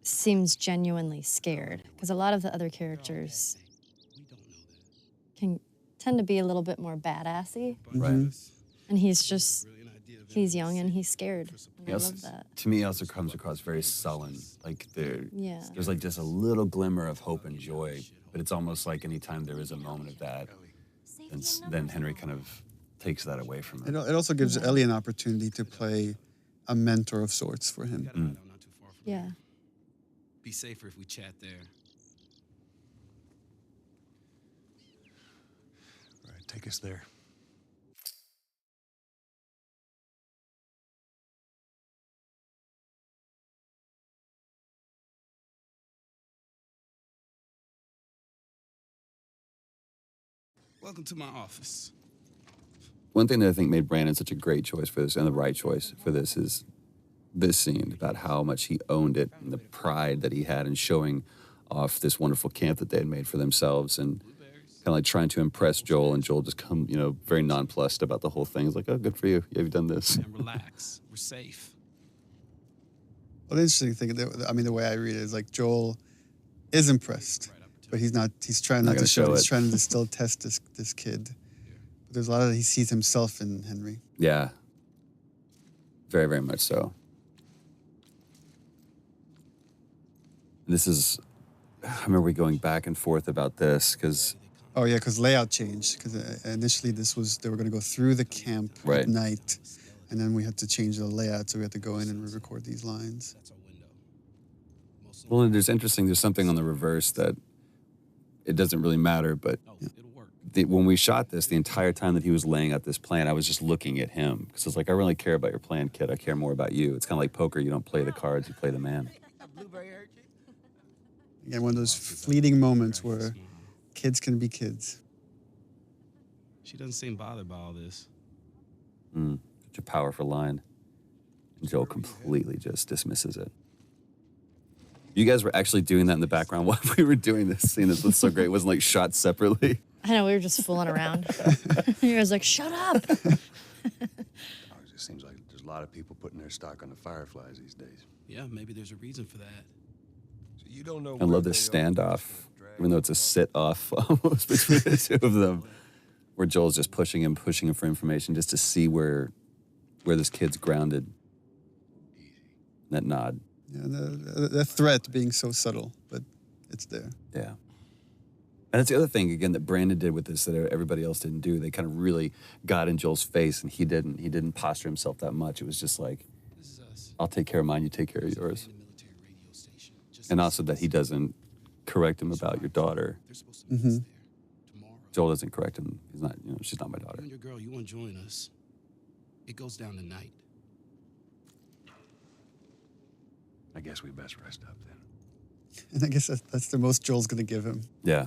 Speaker 3: seems genuinely scared, because a lot of the other characters
Speaker 9: We don't know that.
Speaker 3: can tend to be a little bit more badassy,
Speaker 2: Right.
Speaker 3: and he's just
Speaker 9: Really an idea of
Speaker 3: he's young and he's scared. And I
Speaker 2: He also-
Speaker 3: love that.
Speaker 2: To me, he also comes across very sullen. Like
Speaker 3: Yeah.
Speaker 2: there's like just a little glimmer of hope and joy, but it's almost like anytime there is a moment of that, then Henry kind of takes that away from
Speaker 1: It,
Speaker 2: him.
Speaker 1: it also gives Ellie an opportunity to play a mentor of sorts for him.
Speaker 9: Got a hideout not too far from
Speaker 3: Yeah.
Speaker 9: here. Be safer if we chat there.
Speaker 8: All right, take us there.
Speaker 9: Welcome to my office.
Speaker 2: One thing that I think made Brandon such a great choice for this and the right choice for this is this scene, about how much he owned it and the pride that he had in showing off this wonderful camp that they had made for themselves, and kind of like trying to impress Joel, and Joel just very nonplussed about the whole thing. He's like, oh, good for you. You've done this.
Speaker 10: And relax. We're safe.
Speaker 1: Well, the interesting thing, the way I read it is like Joel is impressed, but he's not. He's trying not to show it. He's trying to still test this kid. But there's a lot of he sees himself in Henry.
Speaker 2: Yeah. Very, very much so. This is, I remember we going back and forth about this because.
Speaker 1: Oh yeah, because layout changed. Because initially they were going to go through the camp at night, and then we had to change the layout, so we had to go in and re-record these lines.
Speaker 2: Well, and there's something on the reverse that it doesn't really matter, but when we shot this, the entire time that he was laying out this plan, I was just looking at him. Because it's like, I really care about your plan, kid. I care more about you. It's kind of like poker. You don't play the cards, you play the man.
Speaker 1: Again, one of those fleeting moments where kids can be kids.
Speaker 10: She doesn't seem bothered by all this.
Speaker 2: Such a powerful line. And Joel completely just dismisses it. You guys were actually doing that in the background while we were doing this scene. This was so great. It wasn't like shot separately.
Speaker 3: I know, we were just fooling around. You guys like, shut up.
Speaker 4: It just seems like there's a lot of people putting their stock on the Fireflies these days.
Speaker 10: Yeah, maybe there's a reason for that.
Speaker 4: So you don't know.
Speaker 2: I love this standoff, even though it's a sit-off almost between the two of them, where Joel's just pushing him for information just to see where this kid's grounded. That nod.
Speaker 1: Yeah, the threat being so subtle, but it's there.
Speaker 2: Yeah. And that's the other thing, again, that Brandon did with this that everybody else didn't do. They kind of really got in Joel's face, and he didn't. He didn't posture himself that much. It was just like, I'll take care of mine, you take care of yours. And also that he doesn't correct him about your daughter.
Speaker 1: Mm-hmm.
Speaker 2: Joel doesn't correct him. He's not, she's not my daughter.
Speaker 10: You and your girl, you want to join us? It goes down tonight.
Speaker 4: I guess we best rest up then.
Speaker 1: And I guess that's the most Joel's going to give him.
Speaker 2: Yeah.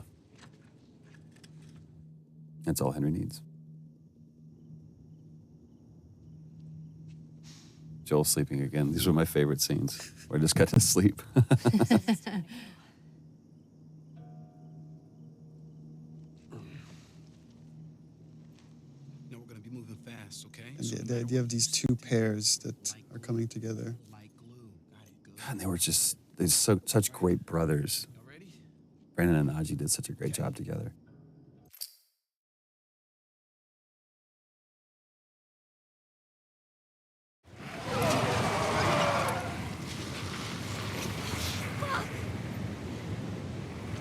Speaker 2: That's all Henry needs. Joel sleeping again. These were my favorite scenes where I just got to sleep.
Speaker 10: No, we're going to be moving fast, okay?
Speaker 1: And the idea of these two pairs that are coming together.
Speaker 2: God, they were just such great brothers. Brandon and Aji did such a great job together.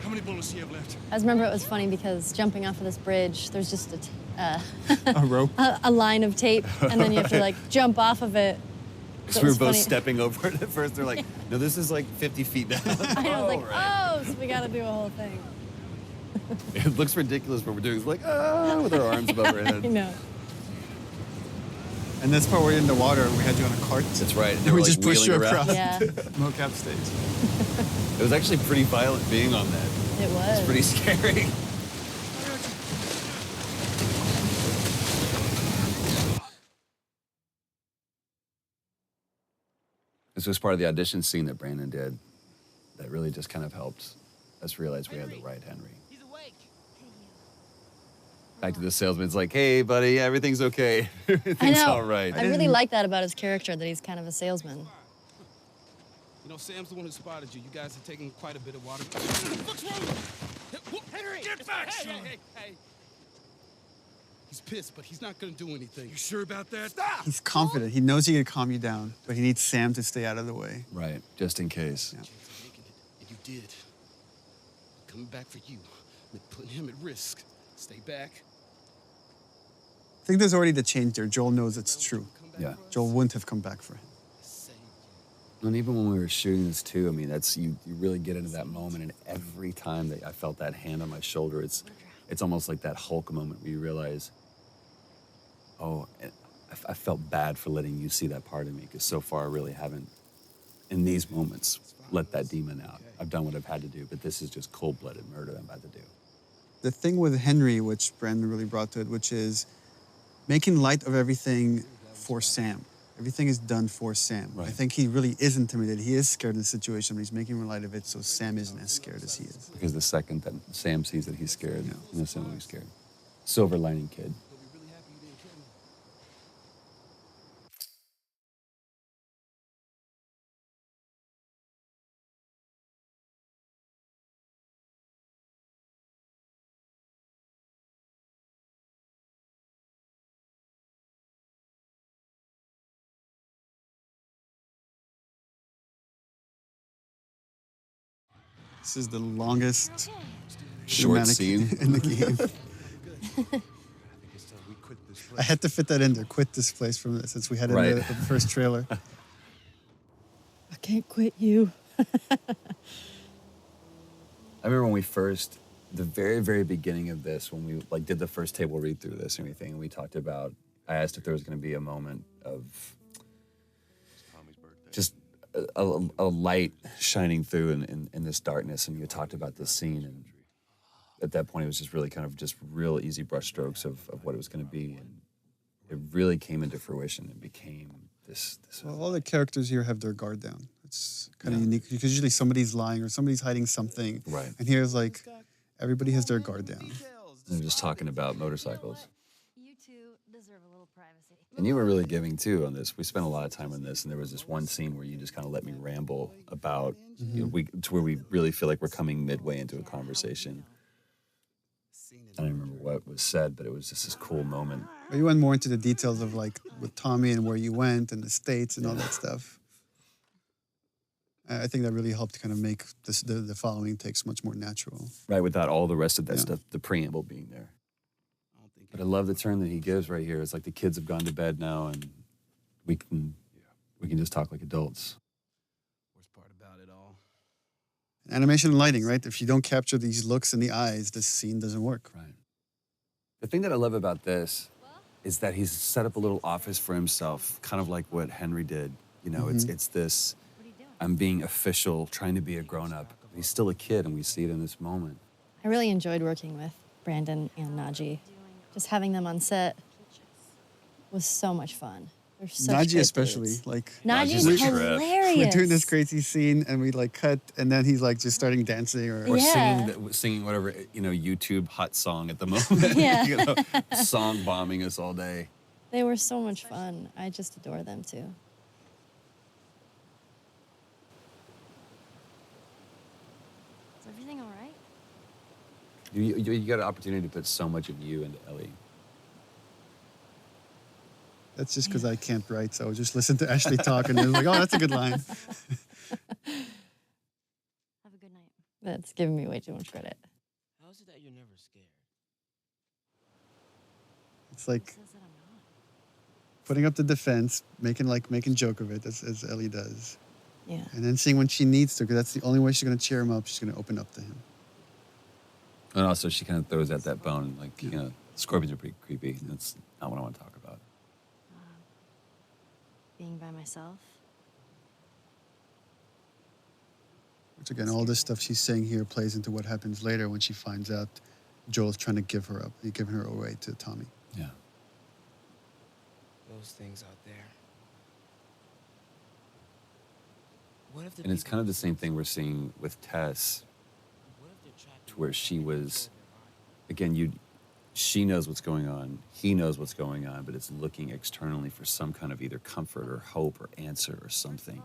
Speaker 8: How many bullets do you have left?
Speaker 3: I just remember it was funny because jumping off of this bridge, there's just
Speaker 1: A rope?
Speaker 3: a line of tape, and then you have to like jump off of it.
Speaker 2: So we were both stepping over it at first. They're like, no, this is like 50 feet down.
Speaker 3: I know, like, so we got to do a whole thing.
Speaker 2: It looks ridiculous what we're doing. It's like, with our arms above our head.
Speaker 3: I know.
Speaker 1: And this part, we're in the water, we had you on a cart.
Speaker 2: That's right.
Speaker 1: And we just pushed you across
Speaker 3: Yeah.
Speaker 1: mocap stage.
Speaker 2: It was actually pretty violent being on that.
Speaker 3: It was.
Speaker 2: It's pretty scary. This was part of the audition scene that Brandon did that really just kind of helped us realize we had the right Henry.
Speaker 7: He's awake.
Speaker 2: Back to the salesman. It's like, hey, buddy, everything's okay.
Speaker 3: I
Speaker 2: Everything's
Speaker 3: know.
Speaker 2: all right.
Speaker 3: I really like that about his character, that he's kind of a salesman.
Speaker 10: You know, Sam's the one who spotted you. You guys are taking quite a bit of water.
Speaker 7: What's wrong? Henry!
Speaker 8: Get back, son!
Speaker 10: Hey. He's pissed, but he's not gonna do anything.
Speaker 8: You sure about that?
Speaker 10: Stop!
Speaker 1: He's confident. He knows he can calm you down, but he needs Sam to stay out of the way.
Speaker 2: Right, just in case.
Speaker 1: Yeah.
Speaker 10: And you did. Coming back for you meant putting him at risk. Stay back.
Speaker 1: I think there's already the change there. Joel knows it's true.
Speaker 2: Yeah.
Speaker 1: Joel wouldn't have come back for him.
Speaker 2: And even when we were shooting this too, I mean, that's you really get into that moment, and every time that I felt that hand on my shoulder, it's almost like that Hulk moment where you realize, oh, I felt bad for letting you see that part of me, because so far I really haven't, in these moments, let that demon out. I've done what I've had to do, but this is just cold-blooded murder I'm about to do.
Speaker 1: The thing with Henry, which Brandon really brought to it, which is making light of everything for Sam. Everything is done for Sam. I
Speaker 2: Right.
Speaker 1: think he really is intimidated. He is scared of the situation, but he's making light of it, so Sam isn't as scared as he is.
Speaker 2: Because the second that Sam sees that he's scared,
Speaker 1: Yeah.
Speaker 2: Sam will be scared. Silver lining kid.
Speaker 10: He'll be really happy you didn't kill me.
Speaker 1: This is the longest
Speaker 2: Short
Speaker 1: cinematic
Speaker 2: scene.
Speaker 1: in the game.
Speaker 4: We quit this
Speaker 1: I
Speaker 4: place.
Speaker 1: had to fit that in there. Quit this place from this, since we had it
Speaker 2: Right.
Speaker 1: in the first trailer.
Speaker 3: I can't quit you.
Speaker 2: I remember when we first, the very, very beginning of this, when we like did the first table read through this and everything, and we talked about, I asked if there was going to be a moment of
Speaker 4: Tommy's birthday.
Speaker 2: just a light shining through in this darkness, and you talked about this scene, and at that point it was just really kind of just real easy brushstrokes of what it was going to be, and it really came into fruition and became this
Speaker 1: Well, all the characters here have their guard down. It's kind of
Speaker 2: Yeah.
Speaker 1: unique because usually somebody's lying or somebody's hiding something.
Speaker 2: Right.
Speaker 1: And here's like everybody has their guard down.
Speaker 2: and just talking about motorcycles.
Speaker 5: You two deserve a little privacy.
Speaker 2: And you were really giving too on this. We spent a lot of time on this, and there was this one scene where you just kind of let me ramble about you know, to where we really feel like we're coming midway into a conversation. I don't remember what was said, but it was just this cool moment.
Speaker 1: But you went more into the details of like with Tommy and where you went and the states and all that stuff. I think that really helped kind of make this, the following takes much more natural.
Speaker 2: Right, without all the rest of that
Speaker 1: Yeah.
Speaker 2: stuff, the preamble being there.
Speaker 10: I don't think
Speaker 2: But I love the turn that he gives right here. It's like the kids have gone to bed now, and we can just talk like adults.
Speaker 10: worst part about it all.
Speaker 1: Animation and lighting, right? If you don't capture these looks in the eyes, this scene doesn't work.
Speaker 2: Right. The thing that I love about this is that he's set up a little office for himself, kind of like what Henry did. You know, it's this, I'm being official, trying to be a grown-up. He's still a kid, and we see it in this moment.
Speaker 3: I really enjoyed working with Brandon and Najee. Just having them on set was so much fun. They're such
Speaker 1: Najee
Speaker 3: great
Speaker 1: especially,
Speaker 3: dudes.
Speaker 1: like
Speaker 3: Najee's
Speaker 2: a trip.
Speaker 3: hilarious.
Speaker 1: we're doing this crazy scene and we like cut and then he's like just starting dancing or
Speaker 2: Or
Speaker 3: Yeah.
Speaker 2: singing whatever, you know, YouTube hot song at the moment.
Speaker 3: Yeah.
Speaker 2: You know, song bombing us all day.
Speaker 3: They were so much fun. I just adore them too.
Speaker 5: Is everything all right?
Speaker 2: You got an opportunity to put so much of you into Ellie.
Speaker 1: that's just because I can't write, so I just listen to Ashley talk and it's like, oh, that's a good line.
Speaker 5: Have a good night.
Speaker 3: That's giving me way too much credit.
Speaker 10: How is it that you're never scared?
Speaker 1: It's like
Speaker 5: Says that I'm not.
Speaker 1: putting up the defense, making joke of it as Ellie does.
Speaker 3: Yeah.
Speaker 1: And then seeing when she needs to, because that's the only way she's going to cheer him up. She's going to open up to him.
Speaker 2: And also, she kind of throws out that bone. Like, you know, scorpions are pretty creepy. That's not what I want to talk about.
Speaker 5: Being by myself.
Speaker 1: Which again, all this stuff she's saying here plays into what happens later when she finds out Joel's trying to give her up, giving her away to Tommy.
Speaker 2: Yeah.
Speaker 10: Those things out there. What if the
Speaker 2: And it's kind of the same thing we're seeing with Tess,
Speaker 10: what if they're trapped
Speaker 2: to where she was, again, she knows what's going on, he knows what's going on, but it's looking externally for some kind of either comfort or hope or answer or something.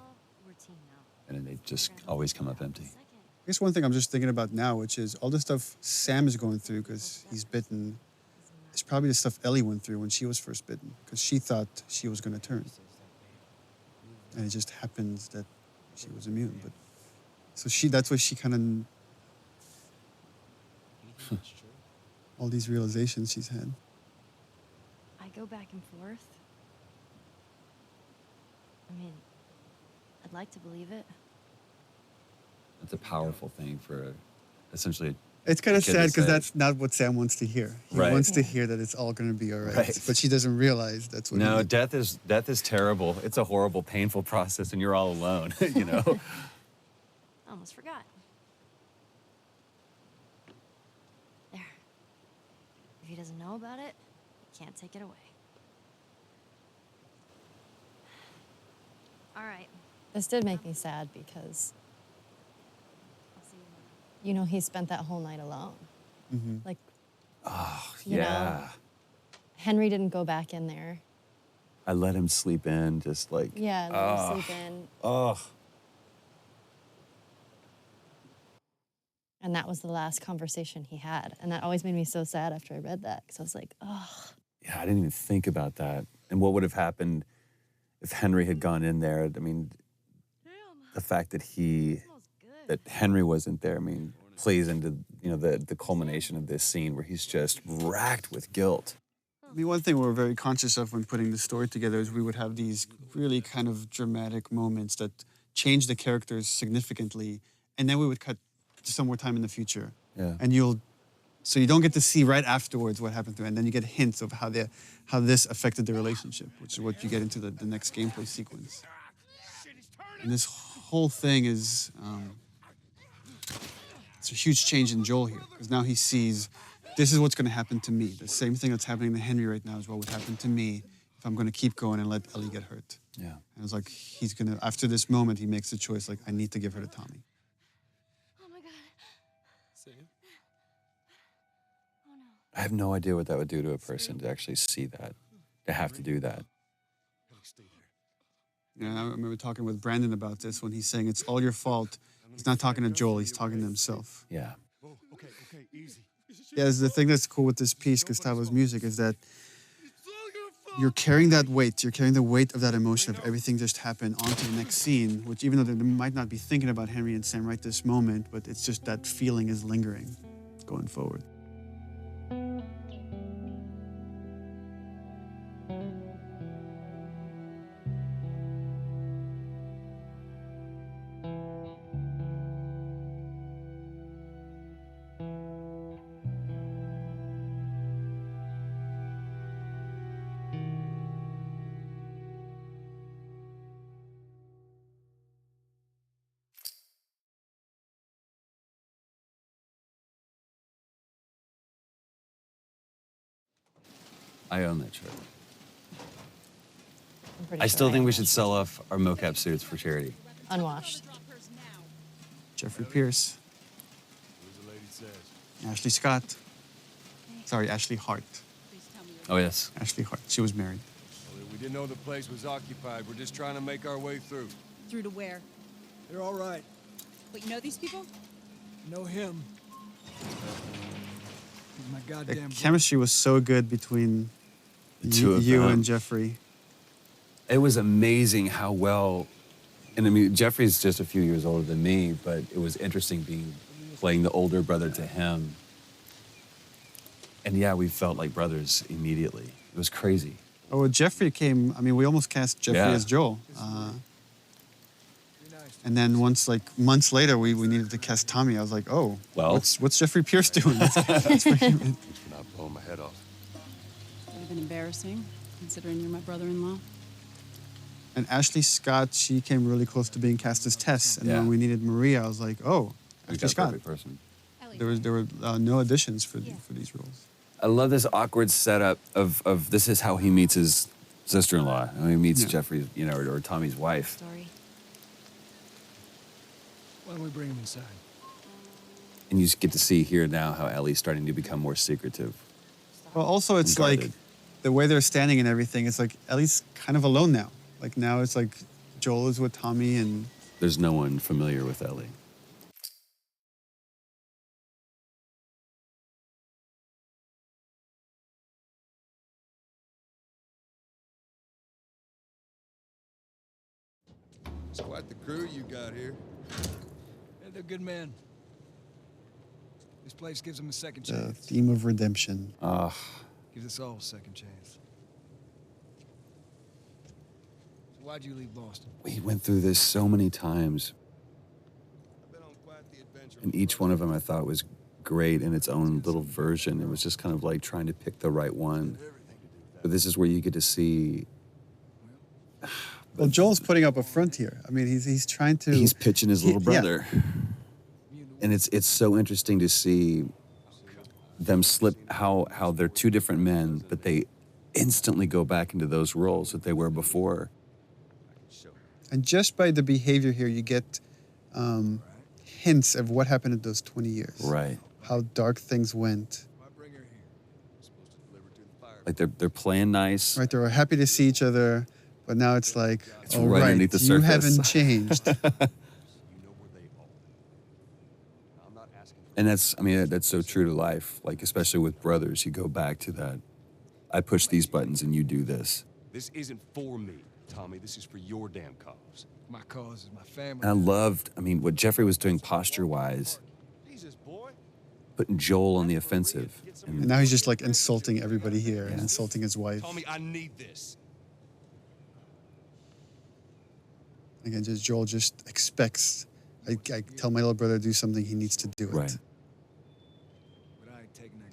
Speaker 5: We're a team now.
Speaker 2: And then they just always come up empty.
Speaker 5: Second.
Speaker 1: I guess one thing I'm just thinking about now, which is all the stuff Sam is going through because he's bitten, is probably the stuff Ellie went through when she was first bitten because she thought she was going to turn. And it just happens that she was immune. But so that's why she kind of,
Speaker 10: Do you think that's true?
Speaker 1: all these realizations she's had.
Speaker 5: I go back and forth. I mean, I'd like to believe it.
Speaker 2: It's a powerful thing for essentially.
Speaker 1: It's kind of
Speaker 2: kid to
Speaker 1: sad because
Speaker 2: say.
Speaker 1: that's not what Sam wants to hear. He
Speaker 2: Right.
Speaker 1: wants to
Speaker 3: Yeah.
Speaker 1: hear that it's all going to be all right.
Speaker 2: Right.
Speaker 1: But she doesn't realize that's what
Speaker 2: No,
Speaker 1: he
Speaker 2: death is terrible. It's a horrible, painful process, and you're all alone. You know.
Speaker 5: I almost forgot. There. If he doesn't know about it, he can't take it away. All right.
Speaker 3: This did make me sad because, you know, he spent that whole night alone. Like, you know,
Speaker 2: Yeah.
Speaker 3: Henry didn't go back in there.
Speaker 2: I let him sleep in, just like,
Speaker 3: Yeah, let him sleep in.
Speaker 2: oh.
Speaker 3: And that was the last conversation he had. And that always made me so sad after I read that. Because I was like, oh.
Speaker 2: Yeah, I didn't even think about that. And what would have happened if Henry had gone in there? I mean, the fact that Henry wasn't there, I mean, plays into, you know, the culmination of this scene where he's just racked with guilt.
Speaker 1: I mean, one thing we were very conscious of when putting the story together is we would have these really kind of dramatic moments that change the characters significantly, and then we would cut to some more time in the future.
Speaker 2: Yeah.
Speaker 1: And so you don't get to see right afterwards what happened to it, and then you get hints of how this affected the relationship, which is what you get into the next gameplay sequence. And this whole thing is, it's a huge change in Joel here, because now he sees, this is what's going to happen to me. The same thing that's happening to Henry right now is what would happen to me if I'm going to keep going and let Ellie get hurt.
Speaker 2: Yeah.
Speaker 1: And it's like, after this moment, he makes the choice, like, I need to give her to Tommy.
Speaker 2: I have no idea what that would do to a person to actually see that, to have to do that.
Speaker 1: Yeah, I remember talking with Brandon about this when he's saying it's all your fault. He's not talking to Joel, he's talking to himself.
Speaker 2: Yeah.
Speaker 9: Okay, easy.
Speaker 1: Yeah, the thing that's cool with this piece, Gustavo's music, is that you're carrying that weight. You're carrying the weight of that emotion of everything just happened onto the next scene, which even though they might not be thinking about Henry and Sam right this moment, but it's just that feeling is lingering going forward.
Speaker 2: I own that shirt.
Speaker 3: I'm pretty
Speaker 2: I
Speaker 3: sure
Speaker 2: still think we
Speaker 3: own
Speaker 2: should sell off our mocap suits for charity.
Speaker 3: Unwashed.
Speaker 1: Jeffrey Pierce,
Speaker 4: Who's the lady says?
Speaker 1: Ashley Scott. Sorry, Ashley Hart.
Speaker 2: Oh, yes.
Speaker 1: Ashley Hart. She was married.
Speaker 4: Well, we didn't know the place was occupied. We're just trying to make our way through.
Speaker 11: Through to where?
Speaker 12: They're all right.
Speaker 11: But you know these people?
Speaker 12: Know him. He's my
Speaker 1: The
Speaker 12: goddamn
Speaker 1: chemistry was so good between
Speaker 2: The two of
Speaker 1: you
Speaker 2: them.
Speaker 1: and Jeffrey.
Speaker 2: It was amazing how well, and I mean, Jeffrey's just a few years older than me, but it was interesting playing the older brother to him. And yeah, we felt like brothers immediately. It was crazy.
Speaker 1: Oh, well, Jeffrey came, I mean, we almost cast Jeffrey
Speaker 2: Yeah.
Speaker 1: as Joel. And then once, like, months later, we needed to cast Tommy. I was like, oh,
Speaker 2: Well?
Speaker 1: what's Jeffrey Pierce doing? That's what he meant.
Speaker 4: For not blowing my head off.
Speaker 11: Would have been embarrassing, considering you're my brother-in-law.
Speaker 1: And Ashley Scott, she came really close to being cast as Tess. And
Speaker 2: Yeah.
Speaker 1: when we needed Maria, I was like, oh,
Speaker 2: We
Speaker 1: Ashley
Speaker 2: got a
Speaker 1: Scott.
Speaker 2: perfect person.
Speaker 1: There were no auditions for these roles.
Speaker 2: I love this awkward setup of this is how he meets his sister-in-law. How he meets
Speaker 1: Yeah.
Speaker 2: Jeffrey, you know, or Tommy's wife.
Speaker 11: Story.
Speaker 12: Why don't we bring him inside?
Speaker 2: And you just get to see here now how Ellie's starting to become more secretive.
Speaker 1: Well, also, it's
Speaker 2: And
Speaker 1: like
Speaker 2: guarded.
Speaker 1: the way they're standing and everything, it's like Ellie's kind of alone now. Like now it's like Joel is with Tommy and
Speaker 2: There's no one familiar with Ellie.
Speaker 4: It's quite the crew you got here.
Speaker 12: Yeah, they're good men. This place gives them a second
Speaker 1: the
Speaker 12: chance.
Speaker 1: theme of redemption.
Speaker 12: Gives us all a second chance. So why'd you leave Boston?
Speaker 2: We went through this so many times,
Speaker 4: I've been on quite the adventure.
Speaker 2: and each one of them I thought was great in its own little version. It was just kind of like trying to pick the right one. But this is where you get to see
Speaker 1: Well, Joel's putting up a front here. I mean, he's trying to.
Speaker 2: he's pitching his little
Speaker 1: yeah.
Speaker 2: brother. And it's so interesting to see them slip how they're two different men, but they instantly go back into those roles that they were before.
Speaker 1: And just by the behavior here, you get hints of what happened in those 20 years.
Speaker 2: Right.
Speaker 1: How dark things went.
Speaker 2: Like they're playing nice.
Speaker 1: Right, they were happy to see each other, but now it's like,
Speaker 2: It's
Speaker 1: oh,
Speaker 2: right
Speaker 1: right,
Speaker 2: underneath the
Speaker 1: you
Speaker 2: surface.
Speaker 1: haven't changed.
Speaker 2: And that's so true to life. Like, especially with brothers, you go back to that. I push these buttons and you do this.
Speaker 10: This isn't for me, Tommy. This is for your damn cause.
Speaker 12: My cause is my family.
Speaker 2: And I loved, what Jeffrey was doing posture-wise, putting Joel on the offensive.
Speaker 1: And now he's just like insulting everybody here and insulting his wife.
Speaker 10: Tommy, I need this.
Speaker 1: Again, Joel just expects. I tell my little brother to do something, he needs to do it.
Speaker 2: Right.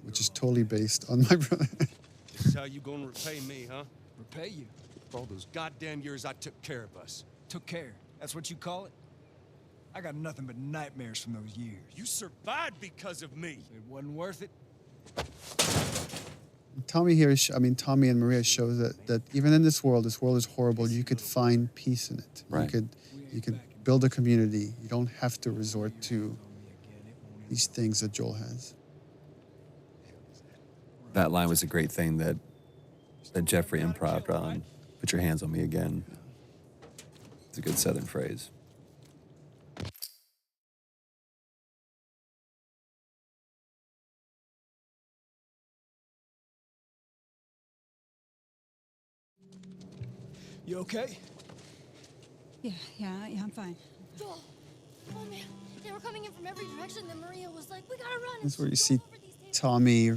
Speaker 1: Which is totally based on my brother.
Speaker 10: This is how you gonna repay me, huh?
Speaker 12: Repay you?
Speaker 10: For all those goddamn years I took care of us.
Speaker 12: Took care. That's what you call it? I got nothing but nightmares from those years.
Speaker 10: You survived because of me.
Speaker 12: It wasn't worth it.
Speaker 1: Tommy here, Tommy and Maria show that even in this world is horrible, you could find peace in it.
Speaker 2: Right.
Speaker 1: You could build a community. You don't have to resort to these things that Joel has.
Speaker 2: That line was a great thing that Jeffrey improv'd on. Put your hands on me again. It's a good Southern phrase.
Speaker 12: You okay?
Speaker 11: Yeah, I'm fine.
Speaker 5: Joel! Oh man, they were coming in from every direction. Then Maria was like, "We gotta run."
Speaker 1: That's where you see Tommy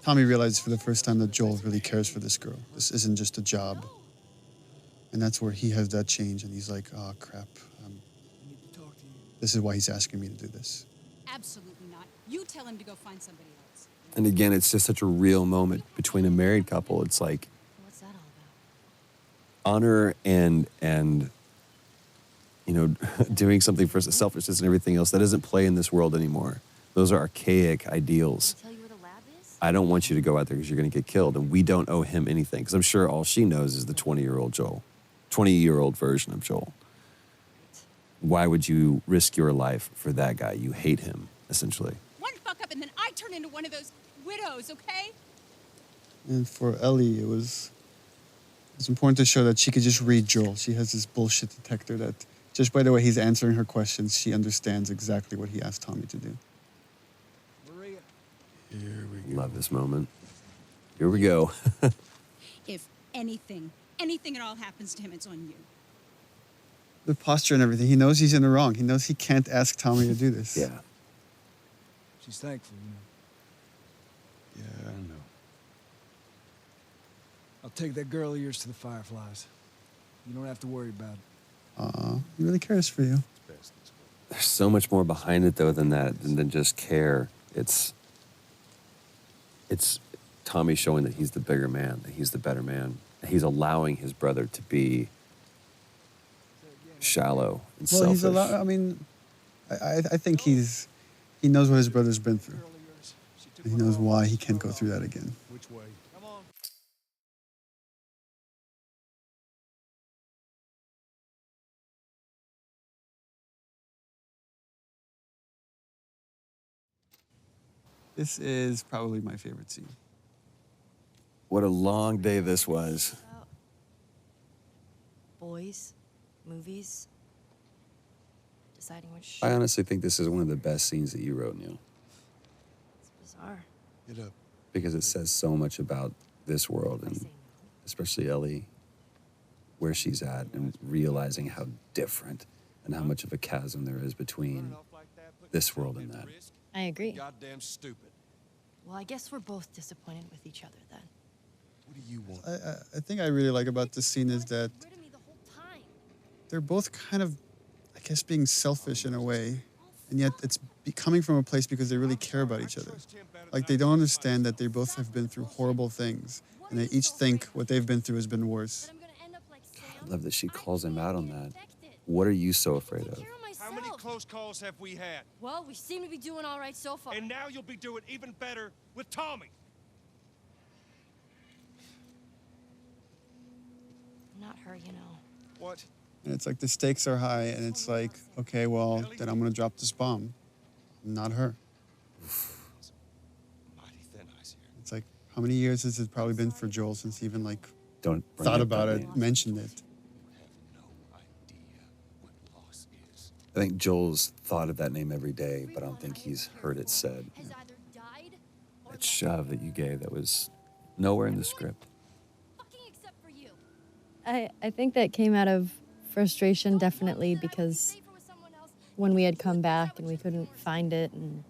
Speaker 1: realizes for the first time that Joel really cares for this girl. This isn't just a job. And that's where he has that change, and he's like, oh, crap. This is why he's asking me to do this.
Speaker 11: Absolutely not. You tell him to go find somebody else.
Speaker 2: And again, it's just such a real moment between a married couple. It's like
Speaker 5: What's that all about?
Speaker 2: honor and doing something for selfishness and everything else that doesn't play in this world anymore. Those are archaic ideals.
Speaker 5: Tell you where the lab is?
Speaker 2: I don't want you to go out there because you're going to get killed, and we don't owe him anything. Because I'm sure all she knows is the 20-year-old Joel, 20-year-old version of Joel. Why would you risk your life for that guy? You hate him, essentially.
Speaker 11: One fuck up and then I turn into one of those widows, okay?
Speaker 1: And for Ellie, it was important to show that she could just read Joel. She has this bullshit detector that, just by the way he's answering her questions, she understands exactly what he asked Tommy to do.
Speaker 12: Maria.
Speaker 2: Here we go. Love this moment. Here we go.
Speaker 11: If anything at all happens to him, it's on you.
Speaker 1: The posture and everything. He knows he's in the wrong. He knows he can't ask Tommy to do this.
Speaker 2: Yeah.
Speaker 12: She's thankful,
Speaker 2: Yeah, I know.
Speaker 12: I'll take that girl of yours to the Fireflies. You don't have to worry about it.
Speaker 1: He really cares for you.
Speaker 2: There's so much more behind it, though, than just care. It's Tommy showing that he's the bigger man, that he's the better man. He's allowing his brother to be shallow and selfish.
Speaker 1: I think he knows what his brother's been through. And he knows why he can't go through that again.
Speaker 12: Which way? Come on.
Speaker 1: This is probably my favorite scene.
Speaker 2: What a long day this was.
Speaker 5: Boys, movies, deciding which.
Speaker 2: I honestly think this is one of the best scenes that you wrote, Neil.
Speaker 5: It's bizarre.
Speaker 9: Get up.
Speaker 2: Because it says so much about this world, and especially Ellie, where she's at, and realizing how different and how much of a chasm there is between this world and that.
Speaker 3: I agree.
Speaker 10: Goddamn stupid.
Speaker 5: Well, I guess we're both disappointed with each other then.
Speaker 9: What do you want?
Speaker 1: I think I really like about this scene is that
Speaker 5: Rid of me the whole time.
Speaker 1: they're both kind of, I guess, being selfish in a way, and yet it's coming from a place because they really care about each other. Like, they don't understand that they both have been through horrible things, and they each think what they've been through has been worse.
Speaker 5: But I'm gonna end up like Sam.
Speaker 2: I love that she calls him out on that. What are you so afraid of?
Speaker 5: Take care of myself.
Speaker 10: How many close calls have we had?
Speaker 5: Well, we seem to be doing all right so far.
Speaker 10: And now you'll be doing even better with Tommy.
Speaker 5: I'm not her, you know.
Speaker 10: What?
Speaker 1: And it's like the stakes are high, and it's like, okay, well, then I'm gonna drop this bomb. Not her. It's like, how many years has it probably been for Joel since he even like
Speaker 2: Don't bring
Speaker 1: thought
Speaker 2: up
Speaker 1: about
Speaker 2: that
Speaker 1: it,
Speaker 2: name.
Speaker 1: mentioned it?
Speaker 2: I think Joel's thought of that name every day, but I don't think he's heard it said. That shove that you gave that was nowhere in the script.
Speaker 3: I think that came out of frustration, definitely, because when we had come back and we couldn't find it, and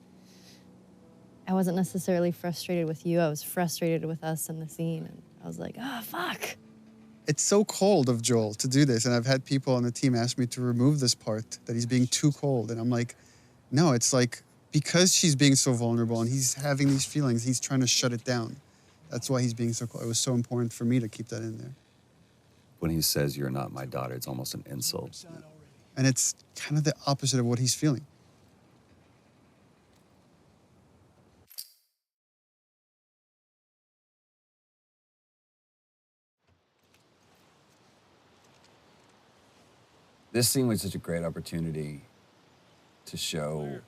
Speaker 3: I wasn't necessarily frustrated with you, I was frustrated with us in the scene, and I was like, oh, fuck.
Speaker 1: It's so cold of Joel to do this, and I've had people on the team ask me to remove this part, that he's being too cold, and I'm like, no, it's like, because she's being so vulnerable and he's having these feelings, he's trying to shut it down. That's why he's being so cold. It was so important for me to keep that in there.
Speaker 2: When he says, "You're not my daughter," it's almost an insult.
Speaker 1: And it's kind of the opposite of what he's feeling.
Speaker 2: This scene was such a great opportunity to show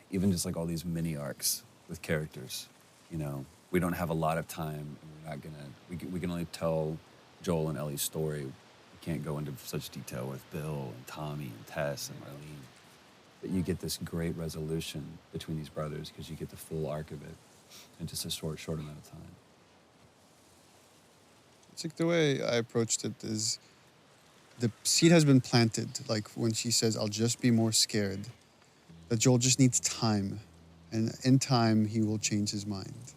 Speaker 2: even just like all these mini arcs with characters. You know, we don't have a lot of time, and we're not gonna, we can only tell Joel and Ellie's story. We can't go into such detail with Bill and Tommy and Tess and Marlene. But you get this great resolution between these brothers because you get the full arc of it in just a short amount of time.
Speaker 1: It's like the way I approached it is, the seed has been planted. Like when she says, I'll just be more scared, that Joel just needs time. And in time, he will change his mind.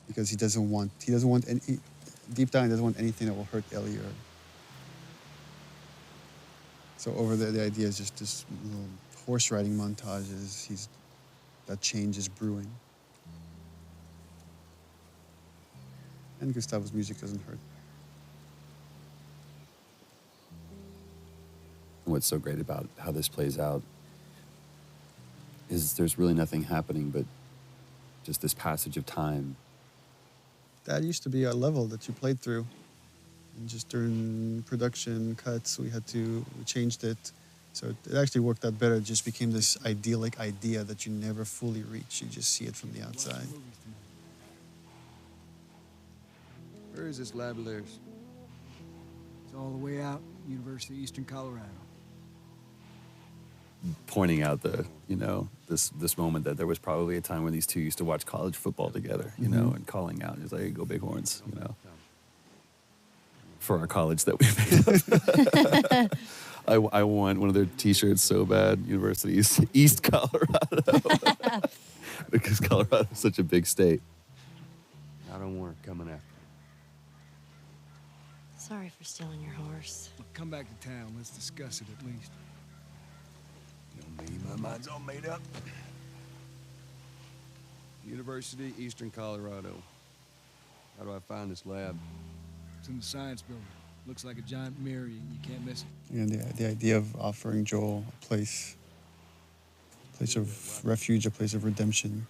Speaker 1: Because he doesn't want any, deep down, he doesn't want anything that will hurt Ellie or. So over there, the idea is just this little horse riding montages. That change is brewing. And Gustavo's music doesn't hurt.
Speaker 2: What's so great about how this plays out is there's really nothing happening but just this passage of time.
Speaker 1: That used to be a level that you played through. And just during production cuts, we changed it. So it actually worked out better. It just became this idyllic idea that you never fully reach. You just see it from the outside.
Speaker 12: Where is this lab of theirs? It's all the way out, University of Eastern Colorado.
Speaker 2: Pointing out this moment that there was probably a time when these two used to watch college football together, you know, and calling out, it's like, go Bighorns, you know, for our college that we made up. I want one of their T-shirts so bad, University East Colorado, because Colorado is such a big state.
Speaker 4: I don't want her coming after me.
Speaker 5: Sorry for stealing your horse.
Speaker 12: Come back to town. Let's discuss it at least.
Speaker 4: My mind's all made up. University, Eastern Colorado. How do I find this lab?
Speaker 12: It's in the science building. Looks like a giant mirror. You can't miss it.
Speaker 1: And the idea of offering Joel a place of refuge, a place of redemption.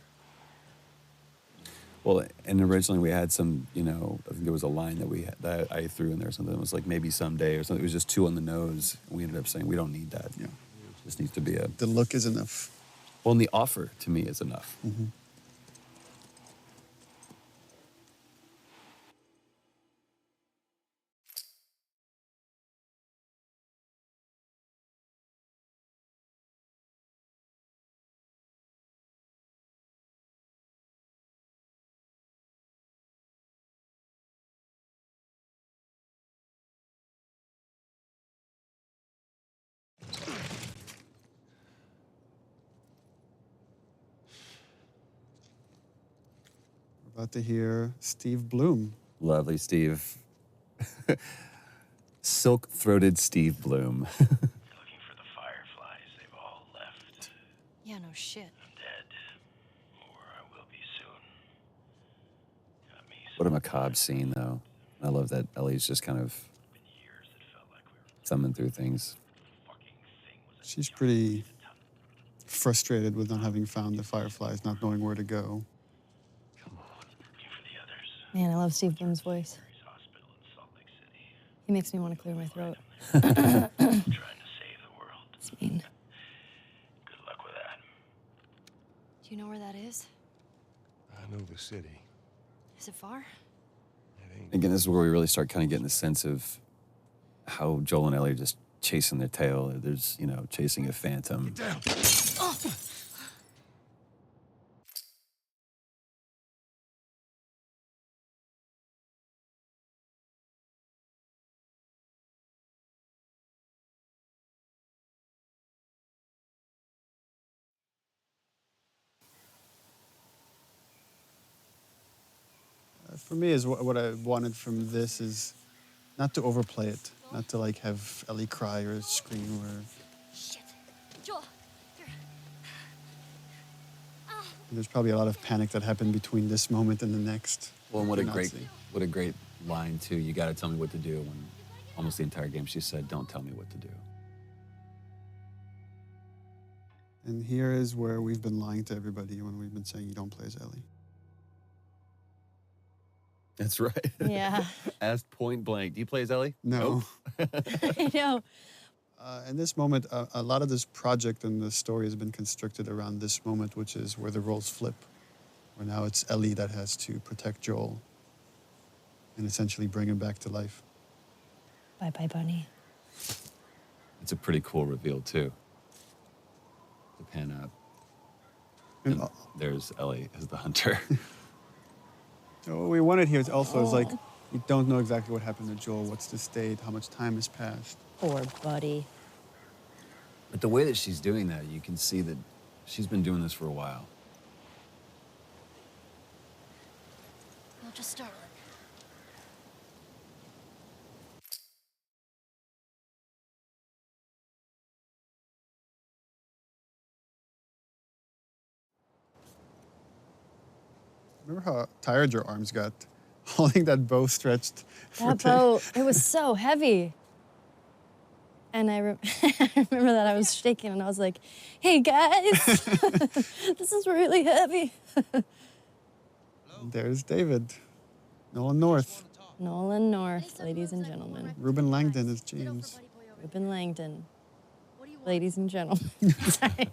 Speaker 2: Well, and originally we had some, I think there was a line that I threw in there, something that was like maybe someday or something. It was just too on the nose. We ended up saying we don't need that.
Speaker 1: Yeah.
Speaker 2: It just needs to be
Speaker 1: The look is enough.
Speaker 2: Well, and the offer to me is enough.
Speaker 1: Mm-hmm. About to hear Steve Bloom.
Speaker 2: Lovely Steve. Silk-throated Steve Bloom.
Speaker 13: Looking for the fireflies. They've all left.
Speaker 5: Yeah, no shit.
Speaker 13: I'm dead. Or I will be soon. Got me
Speaker 2: What a macabre scene, though. I love that Ellie's just kind of thumbing through things.
Speaker 1: She's pretty frustrated with not having found the fireflies, not knowing where to go.
Speaker 3: Man, I love Steve Bloom's voice. He makes me want to clear my throat.
Speaker 13: Trying to save the world.
Speaker 3: It's mean.
Speaker 13: Good luck with that.
Speaker 5: Do you know where that is?
Speaker 4: I know the city.
Speaker 5: Is it far?
Speaker 4: It ain't.
Speaker 2: Again, this is where we really start kind of getting the sense of how Joel and Ellie are just chasing their tail. There's, you know, chasing a phantom.
Speaker 8: Down.
Speaker 5: Oh.
Speaker 1: For me, is what I wanted from this is not to overplay it, not to like have Ellie cry or scream or.
Speaker 5: Shit. Joel. Here.
Speaker 1: There's probably a lot of panic that happened between this moment and the next.
Speaker 2: Well, and what a
Speaker 1: Not
Speaker 2: great line too. You got to tell me what to do. When almost the entire game she said, "Don't tell me what to do."
Speaker 1: And here is where we've been lying to everybody when we've been saying you don't play as Ellie.
Speaker 2: That's right.
Speaker 3: Yeah.
Speaker 2: Asked point blank. Do you play as Ellie?
Speaker 1: No.
Speaker 3: I know.
Speaker 1: In this moment, a lot of this project and the story has been constructed around this moment, which is where the roles flip. Where now it's Ellie that has to protect Joel and essentially bring him back to life.
Speaker 3: Bye-bye, Bunny.
Speaker 2: It's a pretty cool reveal too. To pan up. And there's Ellie as the hunter.
Speaker 1: So what we wanted here is also is like, we don't know exactly what happened to Joel, what's the state, how much time has passed.
Speaker 3: Poor buddy.
Speaker 2: But the way that she's doing that, you can see that she's been doing this for a while.
Speaker 5: We'll just start.
Speaker 1: Remember how tired your arms got holding that bow stretched?
Speaker 3: That bow, it was so heavy. And I remember that I was shaking and I was like, hey guys, this is really heavy.
Speaker 1: There's David. Nolan North.
Speaker 3: Nolan North, ladies and gentlemen.
Speaker 1: Ruben Langdon is James.
Speaker 3: Ruben Langdon, ladies and gentlemen. Sorry.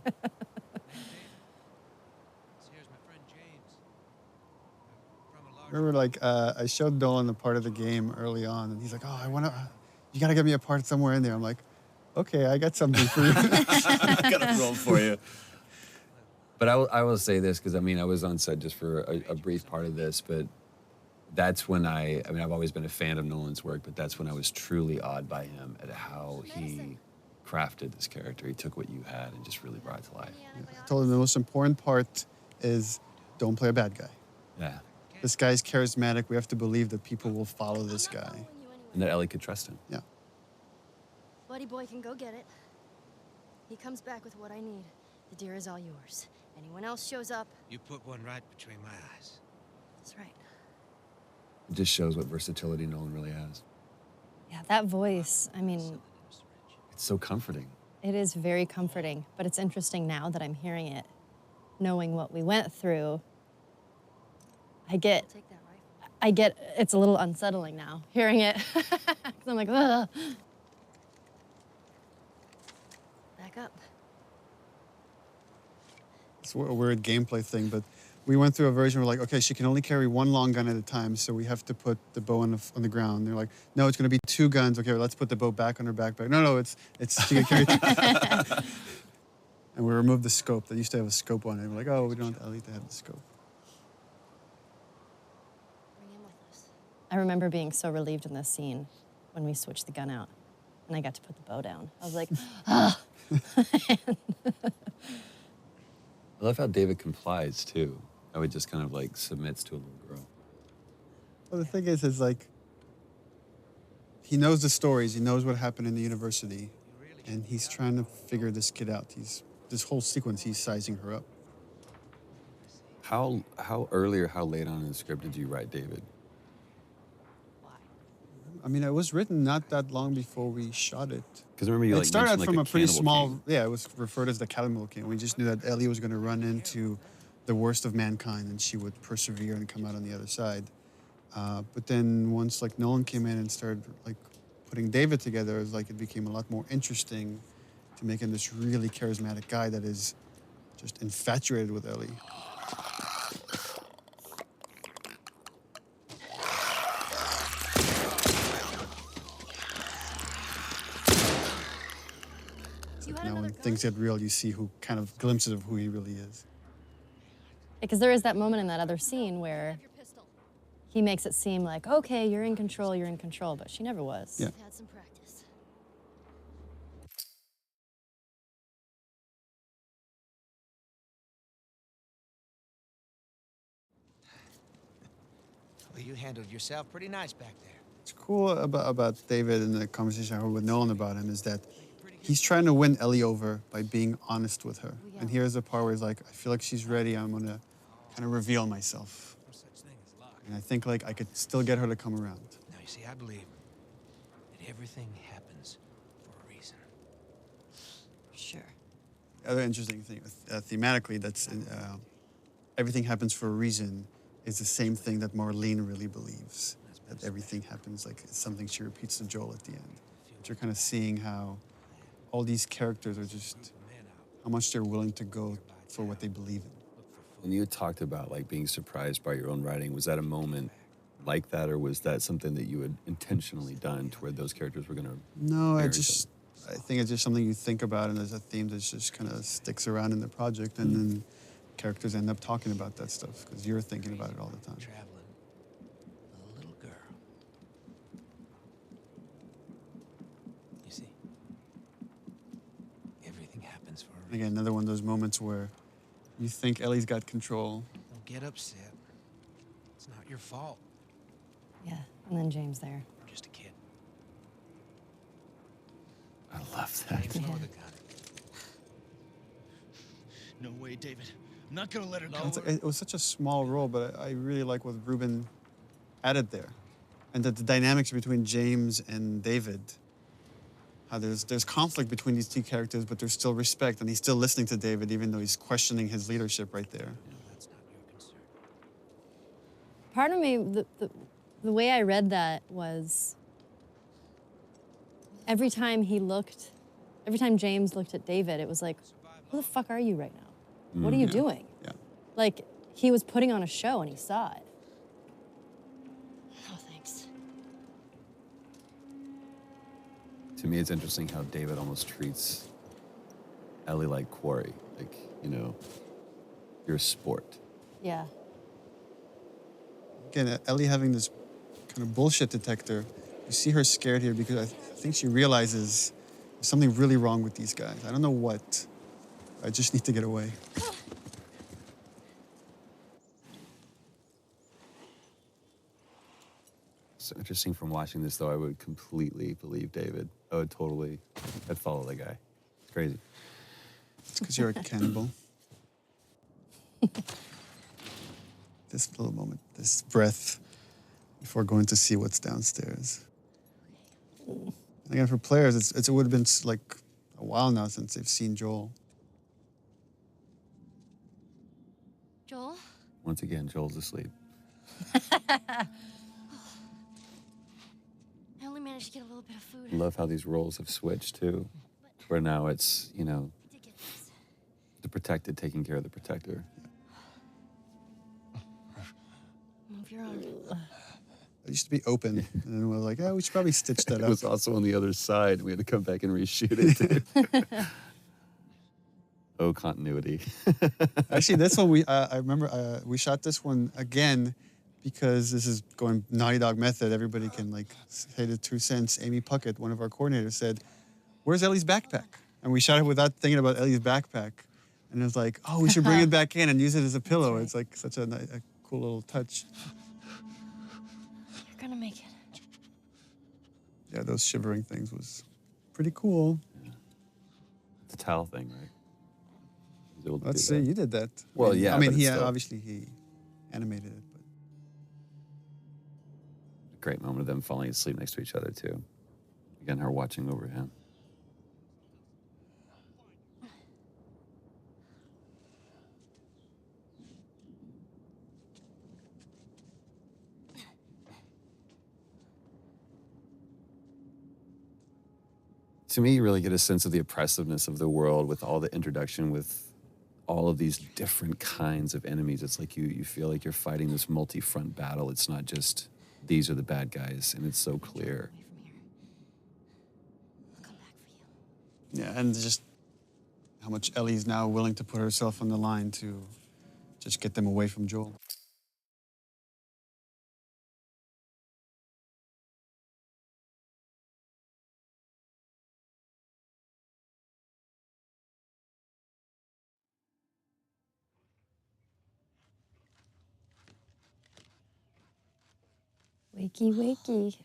Speaker 1: Remember, like, I showed Nolan a part of the game early on, and he's like, oh, you gotta get me a part somewhere in there. I'm like, okay, I got something for you.
Speaker 2: Got a role for you. But I will say this, because I mean, I was on set just for a brief part of this, but that's when I mean, I've always been a fan of Nolan's work, but that's when I was truly awed by him at how he crafted this character. He took what you had and just really brought it to life.
Speaker 1: I told him the most important part is don't play a bad guy.
Speaker 2: Yeah.
Speaker 1: This guy's charismatic. We have to believe that people will follow this guy.
Speaker 2: And that Ellie could trust him.
Speaker 1: Yeah.
Speaker 5: Buddy boy can go get it. He comes back with what I need. The deer is all yours. Anyone else shows up.
Speaker 14: You put one right between my eyes.
Speaker 5: That's right.
Speaker 2: It just shows what versatility Nolan really has.
Speaker 3: Yeah, that voice, I mean,
Speaker 2: It's so comforting.
Speaker 3: it is very comforting, but it's interesting now that I'm hearing it, knowing what we went through. I get, it's a little unsettling now, hearing it. 'Cause I'm like, ugh.
Speaker 5: Back up.
Speaker 1: It's a weird gameplay thing, but we went through a version where like, okay, she can only carry one long gun at a time, so we have to put the bow on the ground. They're like, no, it's going to be 2 guns. Okay, well, let's put the bow back on her backpack. No, it's she can carry. And we removed the scope. They used to have a scope on it. We're like, oh, we don't want Ellie to have the scope.
Speaker 3: I remember being so relieved in this scene when we switched the gun out and I got to put the bow down. I was like, ah.
Speaker 2: I love how David complies too. How he just kind of like submits to a little girl.
Speaker 1: Well, the thing is like, he knows the stories. He knows what happened in the university. And he's trying to figure this kid out. This whole sequence, he's sizing her up.
Speaker 2: How early or how late on in the script did you write David?
Speaker 1: I mean, it was written not that long before we shot it.
Speaker 2: Because remember you
Speaker 1: it
Speaker 2: like
Speaker 1: started out
Speaker 2: mentioned,
Speaker 1: from
Speaker 2: like,
Speaker 1: a pretty
Speaker 2: cannibal
Speaker 1: small,
Speaker 2: king.
Speaker 1: yeah, it was referred as the Cannibal King. We just knew that Ellie was going to run into the worst of mankind and she would persevere and come out on the other side. But then once like Nolan came in and started like putting David together, it was like it became a lot more interesting to make him this really charismatic guy that is just infatuated with Ellie. Now when things get real, you see who kind of glimpses of who he really is.
Speaker 3: Because there is that moment in that other scene where he makes it seem like, okay, you're in control, but she never was.
Speaker 1: Yeah.
Speaker 5: Had some practice.
Speaker 14: Well, you handled yourself pretty nice back there.
Speaker 1: What's cool about David and the conversation I had with Nolan about him is that he's trying to win Ellie over by being honest with her. And here's the part where he's like, I feel like she's ready. I'm going to kind of reveal myself. And I think like I could still get her to come around.
Speaker 14: Now, you see, I believe that everything happens for a reason.
Speaker 3: Sure.
Speaker 1: The other interesting thing, thematically, that's everything happens for a reason is the same thing that Marlene really believes. That everything happens like it's something she repeats to Joel at the end. But you're kind of seeing how all these characters are just, how much they're willing to go for what they believe in.
Speaker 2: When you talked about like being surprised by your own writing, was that a moment like that, or was that something that you had intentionally done to where those characters were going to?
Speaker 1: No, I think it's just something you think about, and there's a theme that just kind of sticks around in the project, and then characters end up talking about that stuff because you're thinking about it all the time.
Speaker 14: Traveling with a little girl. You see, everything happens for a reason.
Speaker 1: Again, another one of those moments where you think Ellie's got control.
Speaker 14: Don't get upset. It's not your fault.
Speaker 3: Yeah, and then James there.
Speaker 14: You're just a kid.
Speaker 2: I love that.
Speaker 14: James know the gun.
Speaker 9: No way, David. I'm not gonna let her go.
Speaker 1: It was such a small role, but I really like what Ruben added there. And that the dynamics between James and David, how there's conflict between these two characters, but there's still respect, and he's still listening to David, even though he's questioning his leadership right there.
Speaker 14: Yeah, that's not your concern.
Speaker 3: Part of me, the way I read that was every time James looked at David, it was like, who the fuck are you right now? What are you doing?
Speaker 1: Yeah.
Speaker 3: Like, he was putting on a show and he saw it.
Speaker 5: Oh, thanks.
Speaker 2: To me, it's interesting how David almost treats Ellie like quarry. Like, you know, you're a sport.
Speaker 3: Yeah.
Speaker 1: Again, Ellie having this kind of bullshit detector, you see her scared here because I think she realizes there's something really wrong with these guys. I don't know what. I just need to get away.
Speaker 2: So interesting from watching this, though, I would completely believe David. I'd follow the guy. It's crazy.
Speaker 1: It's because you're a cannibal. This little moment, this breath before going to see what's downstairs. And again, for players, it would have been like a while now since they've seen Joel.
Speaker 5: Joel?
Speaker 2: Once again, Joel's asleep.
Speaker 5: I only managed to get a little bit of food.
Speaker 2: I love how these roles have switched, too. Where now it's, you know, the protected taking care of the protector.
Speaker 5: Move your arm.
Speaker 1: It used to be open, and then we were like, we should probably stitch that
Speaker 2: It
Speaker 1: up.
Speaker 2: was also on the other side. We had to come back and reshoot it, too. Oh, continuity.
Speaker 1: Actually, this one, I remember we shot this one again because this is going Naughty Dog method. Everybody can like say the 2 cents. Amy Puckett, one of our coordinators, said, "Where's Ellie's backpack?" And we shot it without thinking about Ellie's backpack. And it was like, oh, we should bring it back in and use it as a pillow. It's like such a cool little touch.
Speaker 5: You're gonna make it.
Speaker 1: Yeah, those shivering things was pretty cool.
Speaker 2: Yeah. The towel thing, right?
Speaker 1: Let's see, you did that.
Speaker 2: Well, yeah.
Speaker 1: I mean,
Speaker 2: but
Speaker 1: he
Speaker 2: still
Speaker 1: obviously he animated it, but
Speaker 2: a great moment of them falling asleep next to each other too. Again, her watching over him. To me, you really get a sense of the oppressiveness of the world with all the introduction with all of these different kinds of enemies. It's like you feel like you're fighting this multi-front battle. It's not just these are the bad guys, and it's so clear.
Speaker 1: Yeah, and just how much Ellie's now willing to put herself on the line to just get them away from Joel.
Speaker 3: Wakey, wakey.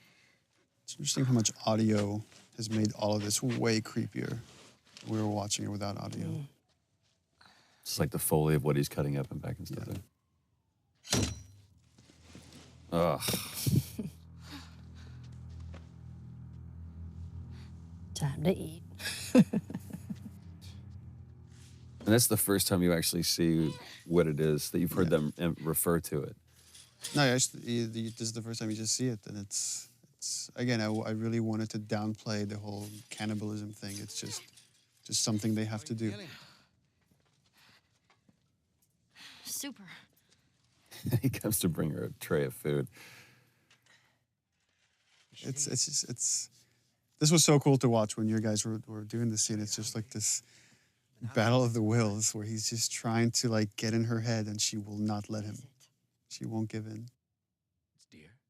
Speaker 1: It's interesting how much audio has made all of this way creepier. We were watching it without audio.
Speaker 2: It's like the Foley of what he's cutting up and back and stuff there. Ugh.
Speaker 3: Time to eat.
Speaker 2: And that's the first time you actually see what it is, that you've heard them refer to it.
Speaker 1: No, this is the first time you just see it, and it's again, I really wanted to downplay the whole cannibalism thing. It's just something they have to do.
Speaker 5: Super.
Speaker 2: He comes to bring her a tray of food.
Speaker 1: This was so cool to watch when you guys were doing the scene. It's just like this battle of the wills where he's just trying to like get in her head, and she will not let him. She won't give in.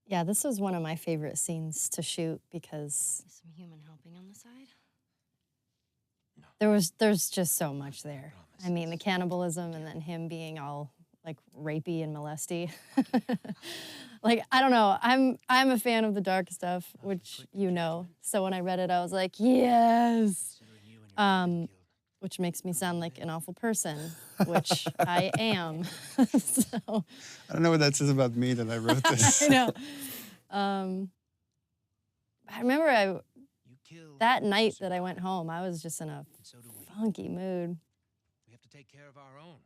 Speaker 3: Yeah, this was one of my favorite scenes to shoot because
Speaker 5: Some human helping on the side.
Speaker 3: there's just so much there. I mean, the cannibalism and then him being all like rapey and molesty. Like, I don't know. I'm a fan of the dark stuff, which you know. So when I read it, I was like, yes. Which makes me sound like an awful person, which I am. So
Speaker 1: I don't know what that says about me that I wrote this.
Speaker 3: I know. I remember that night that I went home, I was just in a funky mood.
Speaker 14: We have to take care of our own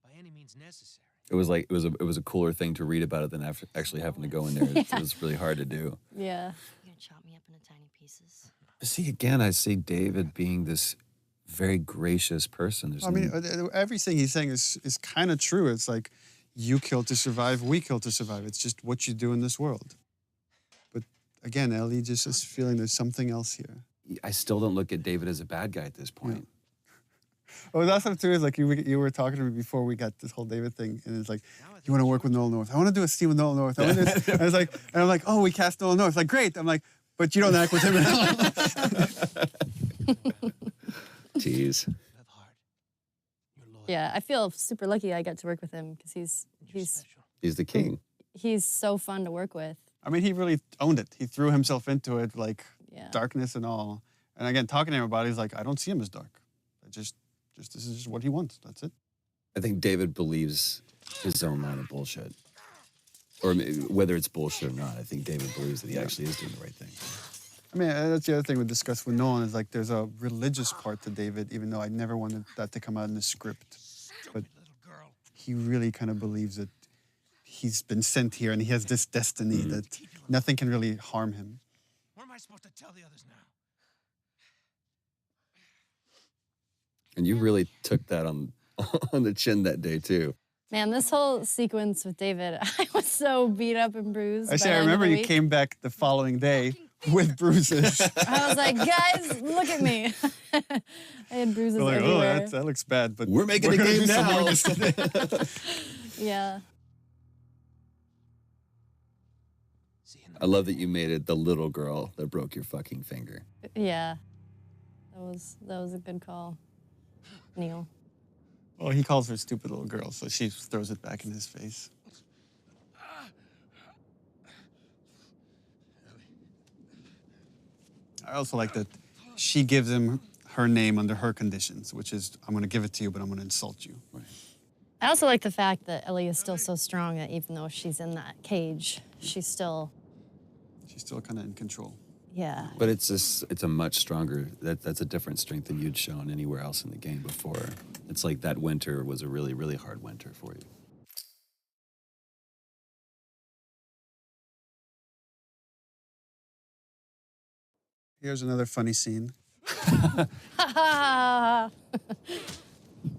Speaker 14: by any means necessary.
Speaker 2: It was like it was a cooler thing to read about it than actually having to go in there. It was really hard to do.
Speaker 3: Yeah.
Speaker 5: You're gonna chop me up into tiny pieces.
Speaker 2: See, again, I see David being this very gracious person. There's
Speaker 1: I mean, everything he's saying is kind of true. It's like, you kill to survive, we kill to survive. It's just what you do in this world. But again, Ellie just is feeling there's something else here.
Speaker 2: I still don't look at David as a bad guy at this point.
Speaker 1: Oh, that's what too is like you were talking to me before we got this whole David thing, and it's like, you want to work with Nolan North? I want to do a scene with Nolan North. I want to and it's like, and I'm like, oh, we cast Nolan North. Like, great. I'm like, but you don't act with him at all.
Speaker 2: Jeez.
Speaker 3: Yeah, I feel super lucky I got to work with him because
Speaker 2: He's the king.
Speaker 3: He's so fun to work with.
Speaker 1: I mean, he really owned it. He threw himself into it, like darkness and all. And again, talking to him about it, he's like, I don't see him as dark. This is just what he wants. That's it.
Speaker 2: I think David believes his own line of bullshit. Or whether it's bullshit or not, I think David believes that he actually is doing the right thing.
Speaker 1: I mean, that's the other thing we discussed with Nolan is like there's a religious part to David, even though I never wanted that to come out in the script. But he really kind of believes that he's been sent here and he has this destiny that nothing can really harm him.
Speaker 14: What am I supposed to tell the others now?
Speaker 2: And you really took that on the chin that day, too.
Speaker 3: Man, this whole sequence with David, I was so beat up and bruised.
Speaker 1: I remember you came back the following day with bruises.
Speaker 3: I was like, guys, look at me. I had bruises
Speaker 1: We're like,
Speaker 3: everywhere.
Speaker 1: oh, that looks bad, but
Speaker 2: we're making a game now.
Speaker 3: Yeah.
Speaker 2: I love that you made it the little girl that broke your fucking finger.
Speaker 3: Yeah. That was a good call, Neil.
Speaker 1: Well, he calls her stupid little girl, so she throws it back in his face. I also like that she gives him her name under her conditions, which is, I'm going to give it to you, but I'm going to insult you. Right.
Speaker 3: I also like the fact that Ellie is still so strong that even though she's in that cage, she's still
Speaker 1: kind of in control.
Speaker 3: Yeah.
Speaker 2: But it's a much stronger, that's a different strength than you'd shown anywhere else in the game before. It's like that winter was a really, really hard winter for you.
Speaker 1: Here's another funny scene.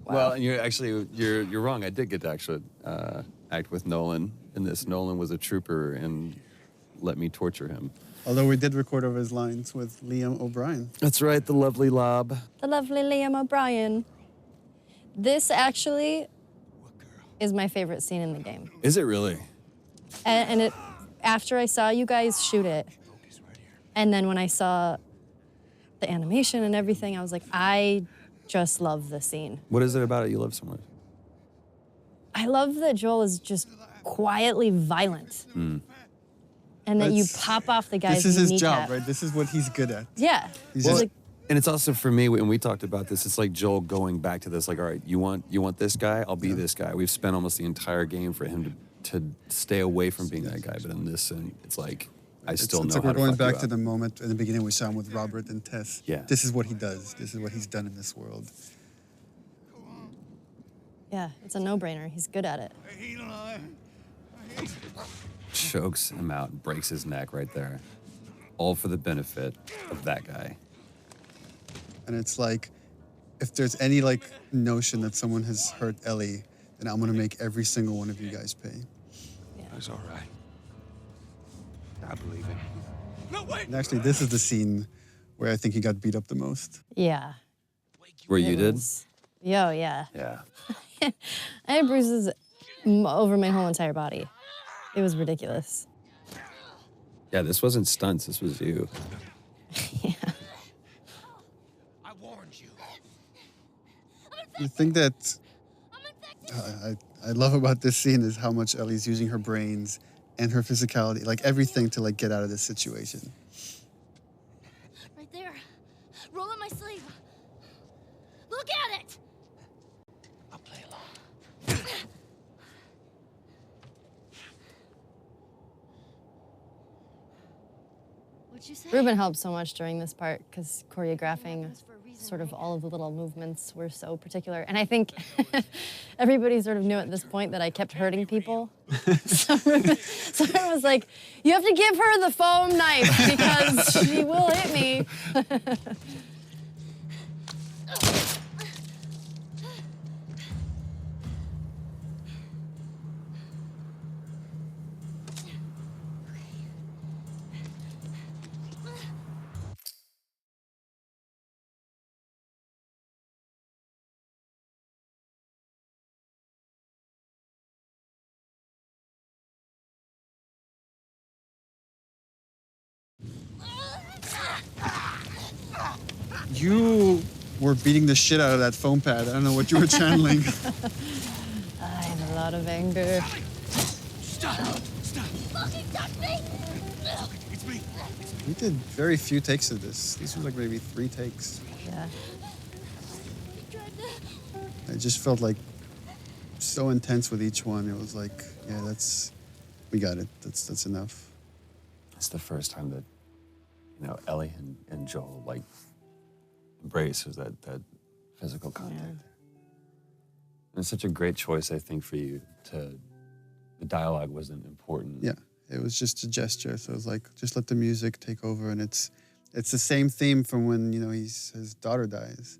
Speaker 2: Well, and you're wrong. I did get to actually act with Nolan in this. Nolan was a trooper and let me torture him.
Speaker 1: Although we did record over his lines with Liam O'Brien.
Speaker 2: That's right, the lovely Lob.
Speaker 3: The lovely Liam O'Brien. This actually is my favorite scene in the game.
Speaker 2: Is it really?
Speaker 3: And it, after I saw you guys shoot it, and then when I saw the animation and everything, I was like, I just love the scene.
Speaker 2: What is it about it you love so much?
Speaker 3: I love that Joel is just quietly violent. And that you pop off the guy's
Speaker 1: This is his
Speaker 3: kneecap.
Speaker 1: job, right? This is what he's good at.
Speaker 3: Yeah.
Speaker 1: He's
Speaker 2: Well,
Speaker 1: just,
Speaker 3: like,
Speaker 2: and it's also for me, when we talked about this, it's like Joel going back to this, like, all right, you want this guy? I'll be this guy. We've spent almost the entire game for him to stay away from being that guy, but in this, and it's like, I still
Speaker 1: it's
Speaker 2: know
Speaker 1: like
Speaker 2: how
Speaker 1: we're
Speaker 2: to
Speaker 1: going
Speaker 2: fuck you
Speaker 1: back to
Speaker 2: up.
Speaker 1: the moment in the beginning we saw him with Robert and Tess.
Speaker 2: Yeah.
Speaker 1: This is what he does. This is what he's done in this world.
Speaker 3: yeah, it's a no-brainer. He's good at it.
Speaker 2: Chokes him out and breaks his neck right there. All for the benefit of that guy.
Speaker 1: And it's like, if there's any like notion that someone has hurt Ellie, then I'm gonna make every single one of you guys pay.
Speaker 4: It's all right. I believe it.
Speaker 8: No, wait!
Speaker 1: And actually, this is the scene where I think he got beat up the most.
Speaker 3: Yeah.
Speaker 2: Where you did?
Speaker 3: Yo, yeah.
Speaker 2: Yeah.
Speaker 3: I had bruises over my whole entire body. It was ridiculous.
Speaker 2: Yeah, this wasn't stunts, this was you.
Speaker 8: I warned you.
Speaker 1: The thing that I love about this scene is how much Ellie's using her brains and her physicality, like everything to like get out of this situation.
Speaker 5: Right there. Roll up my sleeve. Look at it!
Speaker 14: I'll play along.
Speaker 5: What'd you say?
Speaker 3: Ruben helped so much during this part because choreographing sort of all of the little movements were so particular. And I think everybody sort of knew at this point that I kept hurting people. So Ruben was like, you have to give her the foam knife because she will hit me.
Speaker 1: You were beating the shit out of that foam pad. I don't know what you were channeling.
Speaker 3: I have a lot of anger.
Speaker 8: Stop! Stop!
Speaker 5: Fucking touch me!
Speaker 8: It's me.
Speaker 1: We did very few takes of this. These were like maybe 3 takes.
Speaker 3: Yeah.
Speaker 1: It just felt like so intense with each one. It was like, yeah, we got it. That's enough.
Speaker 2: It's the first time that, Ellie and Joel, like, embraces that physical contact. And it's such a great choice, I think, for you the dialogue wasn't important.
Speaker 1: Yeah, it was just a gesture. So it was like, just let the music take over. And it's the same theme from when, his daughter dies.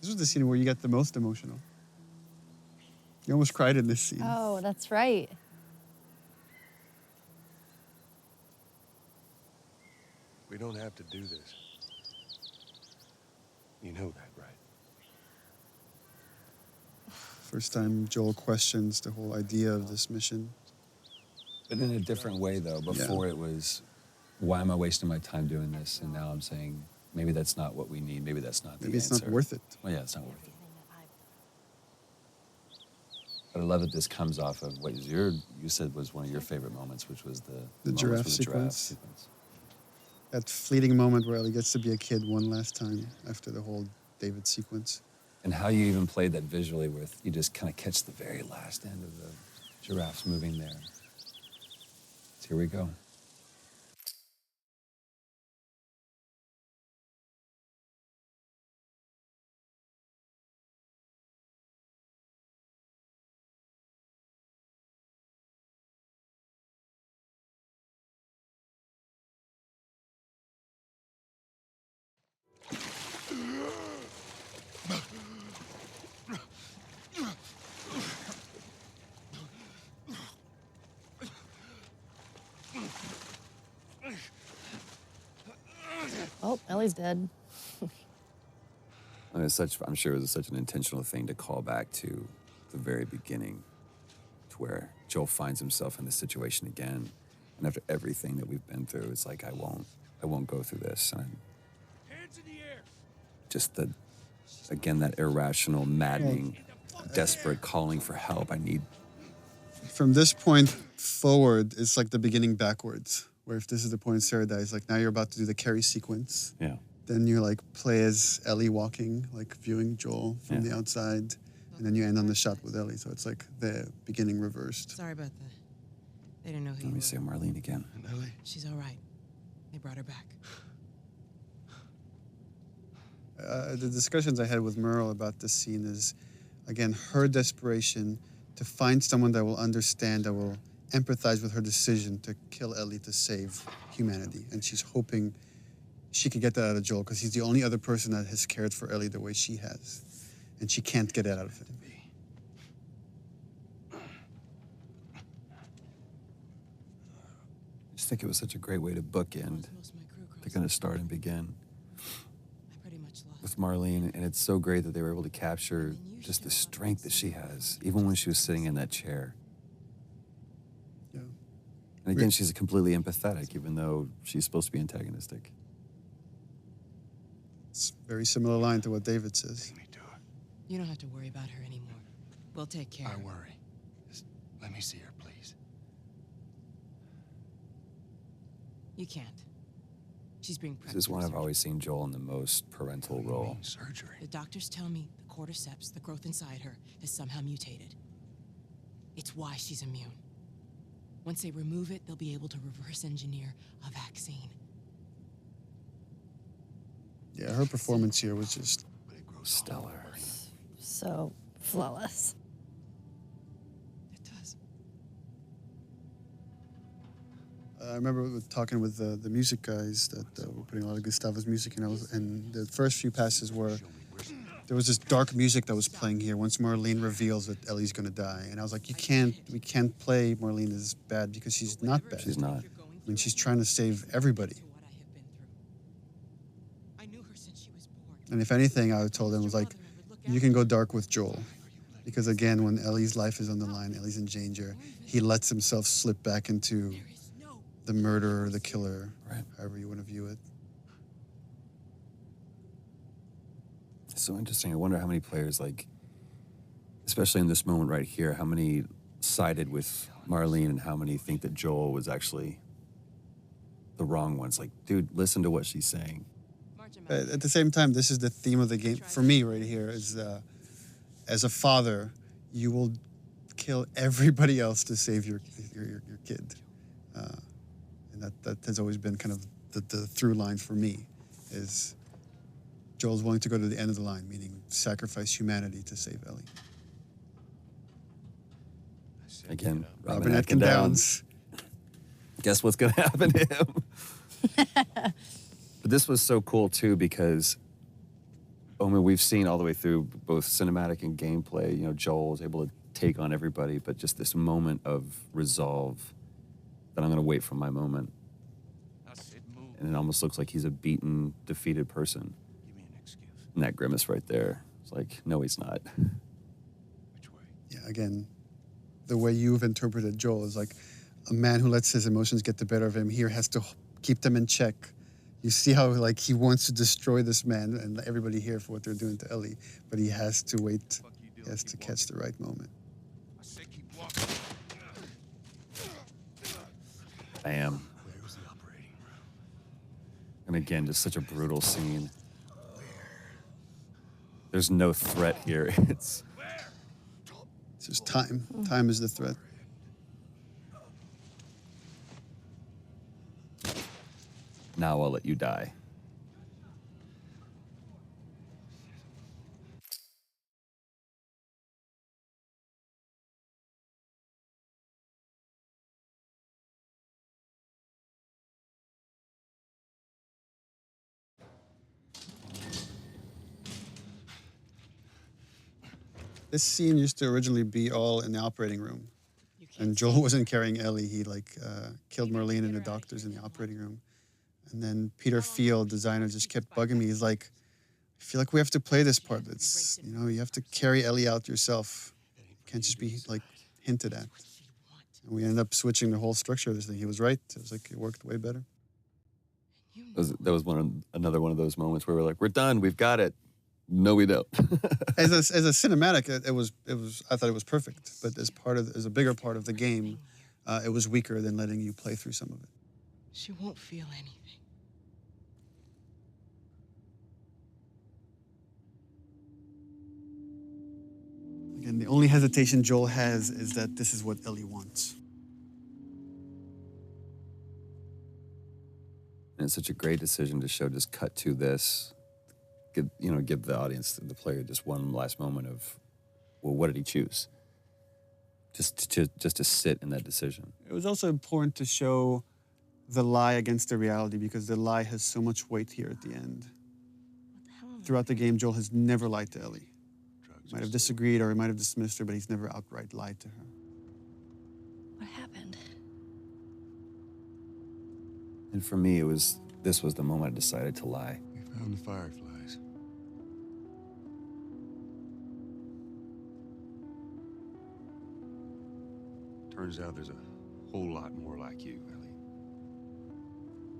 Speaker 1: This was the scene where you got the most emotional. You almost cried in this scene.
Speaker 3: Oh, that's right.
Speaker 4: We don't have to do this. You know that, right?
Speaker 1: First time Joel questions the whole idea of this mission.
Speaker 2: But in a different way, though. Before it was, why am I wasting my time doing this? And now I'm saying, maybe that's not what we need. Maybe that's not the
Speaker 1: Maybe it's
Speaker 2: answer.
Speaker 1: not worth it.
Speaker 2: Well, yeah, it's not worth it. But I love that this comes off of what you said was one of your favorite moments, which was the
Speaker 1: giraffe
Speaker 2: moments with
Speaker 1: sequence. That fleeting moment where Ellie gets to be a kid one last time after the whole David sequence.
Speaker 2: And how you even played that visually with, you just kind of catch the very last end of the giraffes moving there. So here we go.
Speaker 3: Oh, Ellie's dead.
Speaker 2: I mean, I'm sure it was such an intentional thing to call back to the very beginning, to where Joel finds himself in this situation again, and after everything that we've been through, it's like I won't go through this. And just again, that irrational, maddening, desperate calling for help. I need.
Speaker 1: From this point forward, it's like the beginning backwards. Where if this is the point Sarah dies, like now you're about to do the Carrie sequence.
Speaker 2: Yeah.
Speaker 1: Then you like play as Ellie walking, like viewing Joel from the outside, and then you end on the shot with Ellie. So it's like the beginning reversed.
Speaker 7: Sorry about that. They didn't know who you were.
Speaker 2: Let me see Marlene again.
Speaker 9: Ellie?
Speaker 7: She's all right. They brought her back.
Speaker 1: The discussions I had with Merle about this scene is, again, her desperation to find someone that will understand, that will empathize with her decision to kill Ellie to save humanity. And she's hoping she could get that out of Joel because he's the only other person that has cared for Ellie the way she has. And she can't get that out of him.
Speaker 2: I just think it was such a great way to bookend, to kind of start and begin with Marlene. And it's so great that they were able to capture just the strength that she has, even when she was sitting in that chair.
Speaker 1: Yeah.
Speaker 2: And again, she's completely empathetic, even though she's supposed to be antagonistic.
Speaker 1: It's a very similar line to what David says.
Speaker 7: You don't have to worry about her anymore. We'll take care of her.
Speaker 10: I worry. Just let me see her, please.
Speaker 7: You can't. She's being prepped.
Speaker 2: This is one I've always seen Joel in the most parental role.
Speaker 10: Surgery.
Speaker 7: The doctors tell me the cordyceps, the growth inside her, has somehow mutated. It's why she's immune. Once they remove it, they'll be able to reverse engineer a vaccine.
Speaker 1: Yeah, her performance here was just
Speaker 2: stellar.
Speaker 3: So flawless.
Speaker 7: It does.
Speaker 1: I remember talking with the music guys that were putting a lot of Gustavo's music, and the first few passes were there was this dark music that was playing here once Marlene reveals that Ellie's gonna die, and I was like, we can't play Marlene as bad because she's not bad.
Speaker 2: She's not.
Speaker 1: I mean, she's trying to save everybody. And if anything, I told them was like, you can go dark with Joel, because again, when Ellie's life is on the line, Ellie's in danger, he lets himself slip back into the murderer, the killer,
Speaker 2: right,
Speaker 1: however you want to view it.
Speaker 2: It's so interesting. I wonder how many players, like, especially in this moment right here, how many sided with Marlene and how many think that Joel was actually the wrong ones. Like, dude, listen to what she's saying.
Speaker 1: But at the same time, this is the theme of the game for me right here. Is as a father, you will kill everybody else to save your kid, and that has always been kind of the through line for me. Is Joel's willing to go to the end of the line, meaning sacrifice humanity to save Ellie.
Speaker 2: Again,
Speaker 1: Robin Atkin Downs.
Speaker 2: Guess what's going to happen to him? But this was so cool, too, because, I mean, we've seen all the way through both cinematic and gameplay, you know, Joel is able to take on everybody, but just this moment of resolve that I'm going to wait for my moment. And it almost looks like he's a beaten, defeated person.
Speaker 10: Give me an excuse.
Speaker 2: And that grimace right there, it's like, no, he's not.
Speaker 10: Which way?
Speaker 1: Yeah, again, the way you've interpreted Joel is like a man who lets his emotions get the better of him here has to keep them in check. You see how like he wants to destroy this man and everybody here for what they're doing to Ellie, but he has to wait. He has to catch the right moment.
Speaker 2: Bam. And again, just such a brutal scene. There's no threat here. It's
Speaker 1: just time. Time is the threat.
Speaker 2: Now I'll let you die.
Speaker 1: This scene used to originally be all in the operating room. And Joel wasn't carrying Ellie. He killed Marlene and the doctors in the operating room. And then Peter Field, designer, just kept bugging me. He's like, I feel like we have to play this part. It's, you know, you have to carry Ellie out yourself. It can't just be like hinted at. And we ended up switching the whole structure of this thing. He was right. It was like, it worked way better.
Speaker 2: That was another one of those moments where we're like, we're done, we've got it. No, we don't.
Speaker 1: As a cinematic, it was. I thought it was perfect. But as a bigger part of the game, it was weaker than letting you play through some of it.
Speaker 7: She won't feel anything.
Speaker 1: Again, the only hesitation Joel has is that this is what Ellie wants.
Speaker 2: And it's such a great decision to show, just cut to this, give the audience, the player, just one last moment of, well, what did he choose? Just to sit in that decision.
Speaker 1: It was also important to show the lie against the reality, because the lie has so much weight here at the end. Throughout the game, Joel has never lied to Ellie. He might have disagreed or he might have dismissed her, but he's never outright lied to her.
Speaker 5: What happened?
Speaker 2: And for me, this was the moment I decided to lie.
Speaker 9: We found the fireflies. Turns out there's a whole lot more like you, Ellie.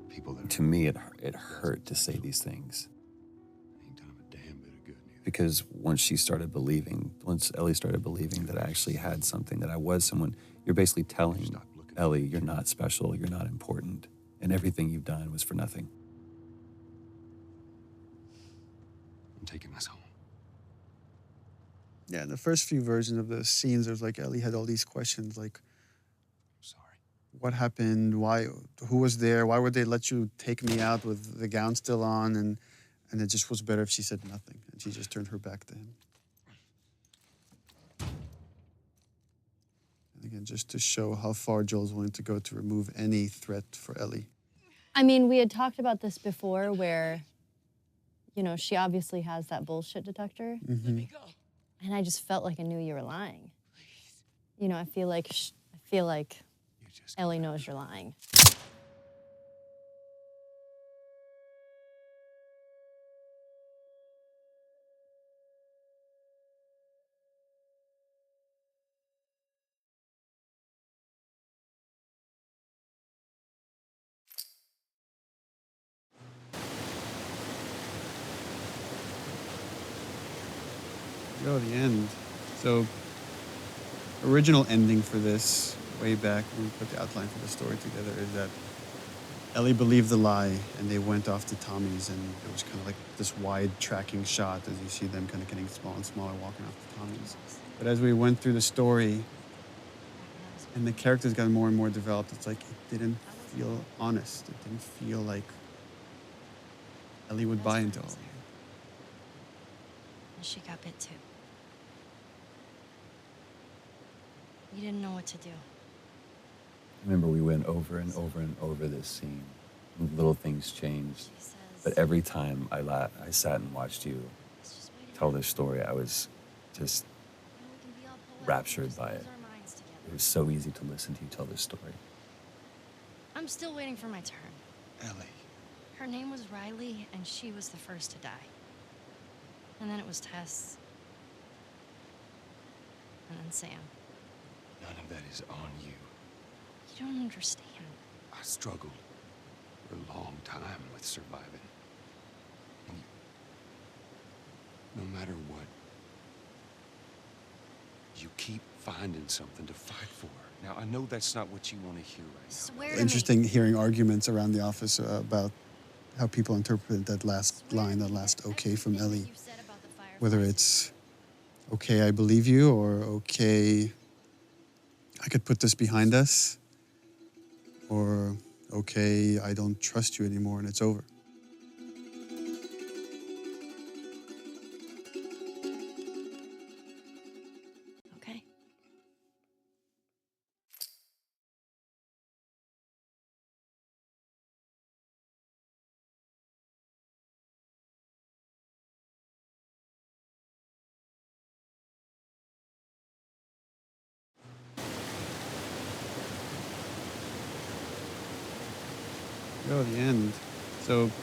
Speaker 9: People that
Speaker 2: To me, it hurt to say these things.
Speaker 9: ain't done a damn bit of good neither.
Speaker 2: Because once Ellie started believing that I actually had something, that I was someone, you're basically telling Ellie, you're not special, you're not important, and everything you've done was for nothing.
Speaker 9: I'm taking us home.
Speaker 1: Yeah, in the first few versions of the scenes, there's like Ellie had all these questions like, what happened? Why? Who was there? Why would they let you take me out with the gown still on? And it just was better if she said nothing and she just turned her back to him. And again, just to show how far Joel's willing to go to remove any threat for Ellie.
Speaker 3: I mean, we had talked about this before where, she obviously has that bullshit detector.
Speaker 1: Mm-hmm.
Speaker 3: And I just felt like I knew you were lying. I feel like Ellie knows you're lying.
Speaker 1: Go to the end. So, original ending for this, way back when we put the outline for the story together, is that Ellie believed the lie and they went off to Tommy's, and it was kind of like this wide tracking shot as you see them kind of getting smaller and smaller walking off to Tommy's. But as we went through the story and the characters got more and more developed, it's like it didn't feel honest. It didn't feel like Ellie would buy into all of it.
Speaker 5: And she got bit too. You didn't know what to do.
Speaker 2: I remember we went over and over and over this scene. And little things changed. But every time I sat and watched you tell this story, I was just raptured by it. It was so easy to listen to you tell this story.
Speaker 5: I'm still waiting for my turn.
Speaker 9: Ellie.
Speaker 5: Her name was Riley, and she was the first to die. And then it was Tess. And then Sam.
Speaker 9: None of that is on you.
Speaker 5: You don't understand.
Speaker 9: I struggled for a long time with surviving. And no matter what, you keep finding something to fight for. Now, I know that's not what you want to hear right now.
Speaker 5: Swear to me.
Speaker 1: Interesting hearing arguments around the office about how people interpret that last line, that last okay from Ellie. Whether it's, okay, I believe you, or okay, I could put this behind us, or okay, I don't trust you anymore and it's over.
Speaker 5: Okay.
Speaker 1: Go to the end. So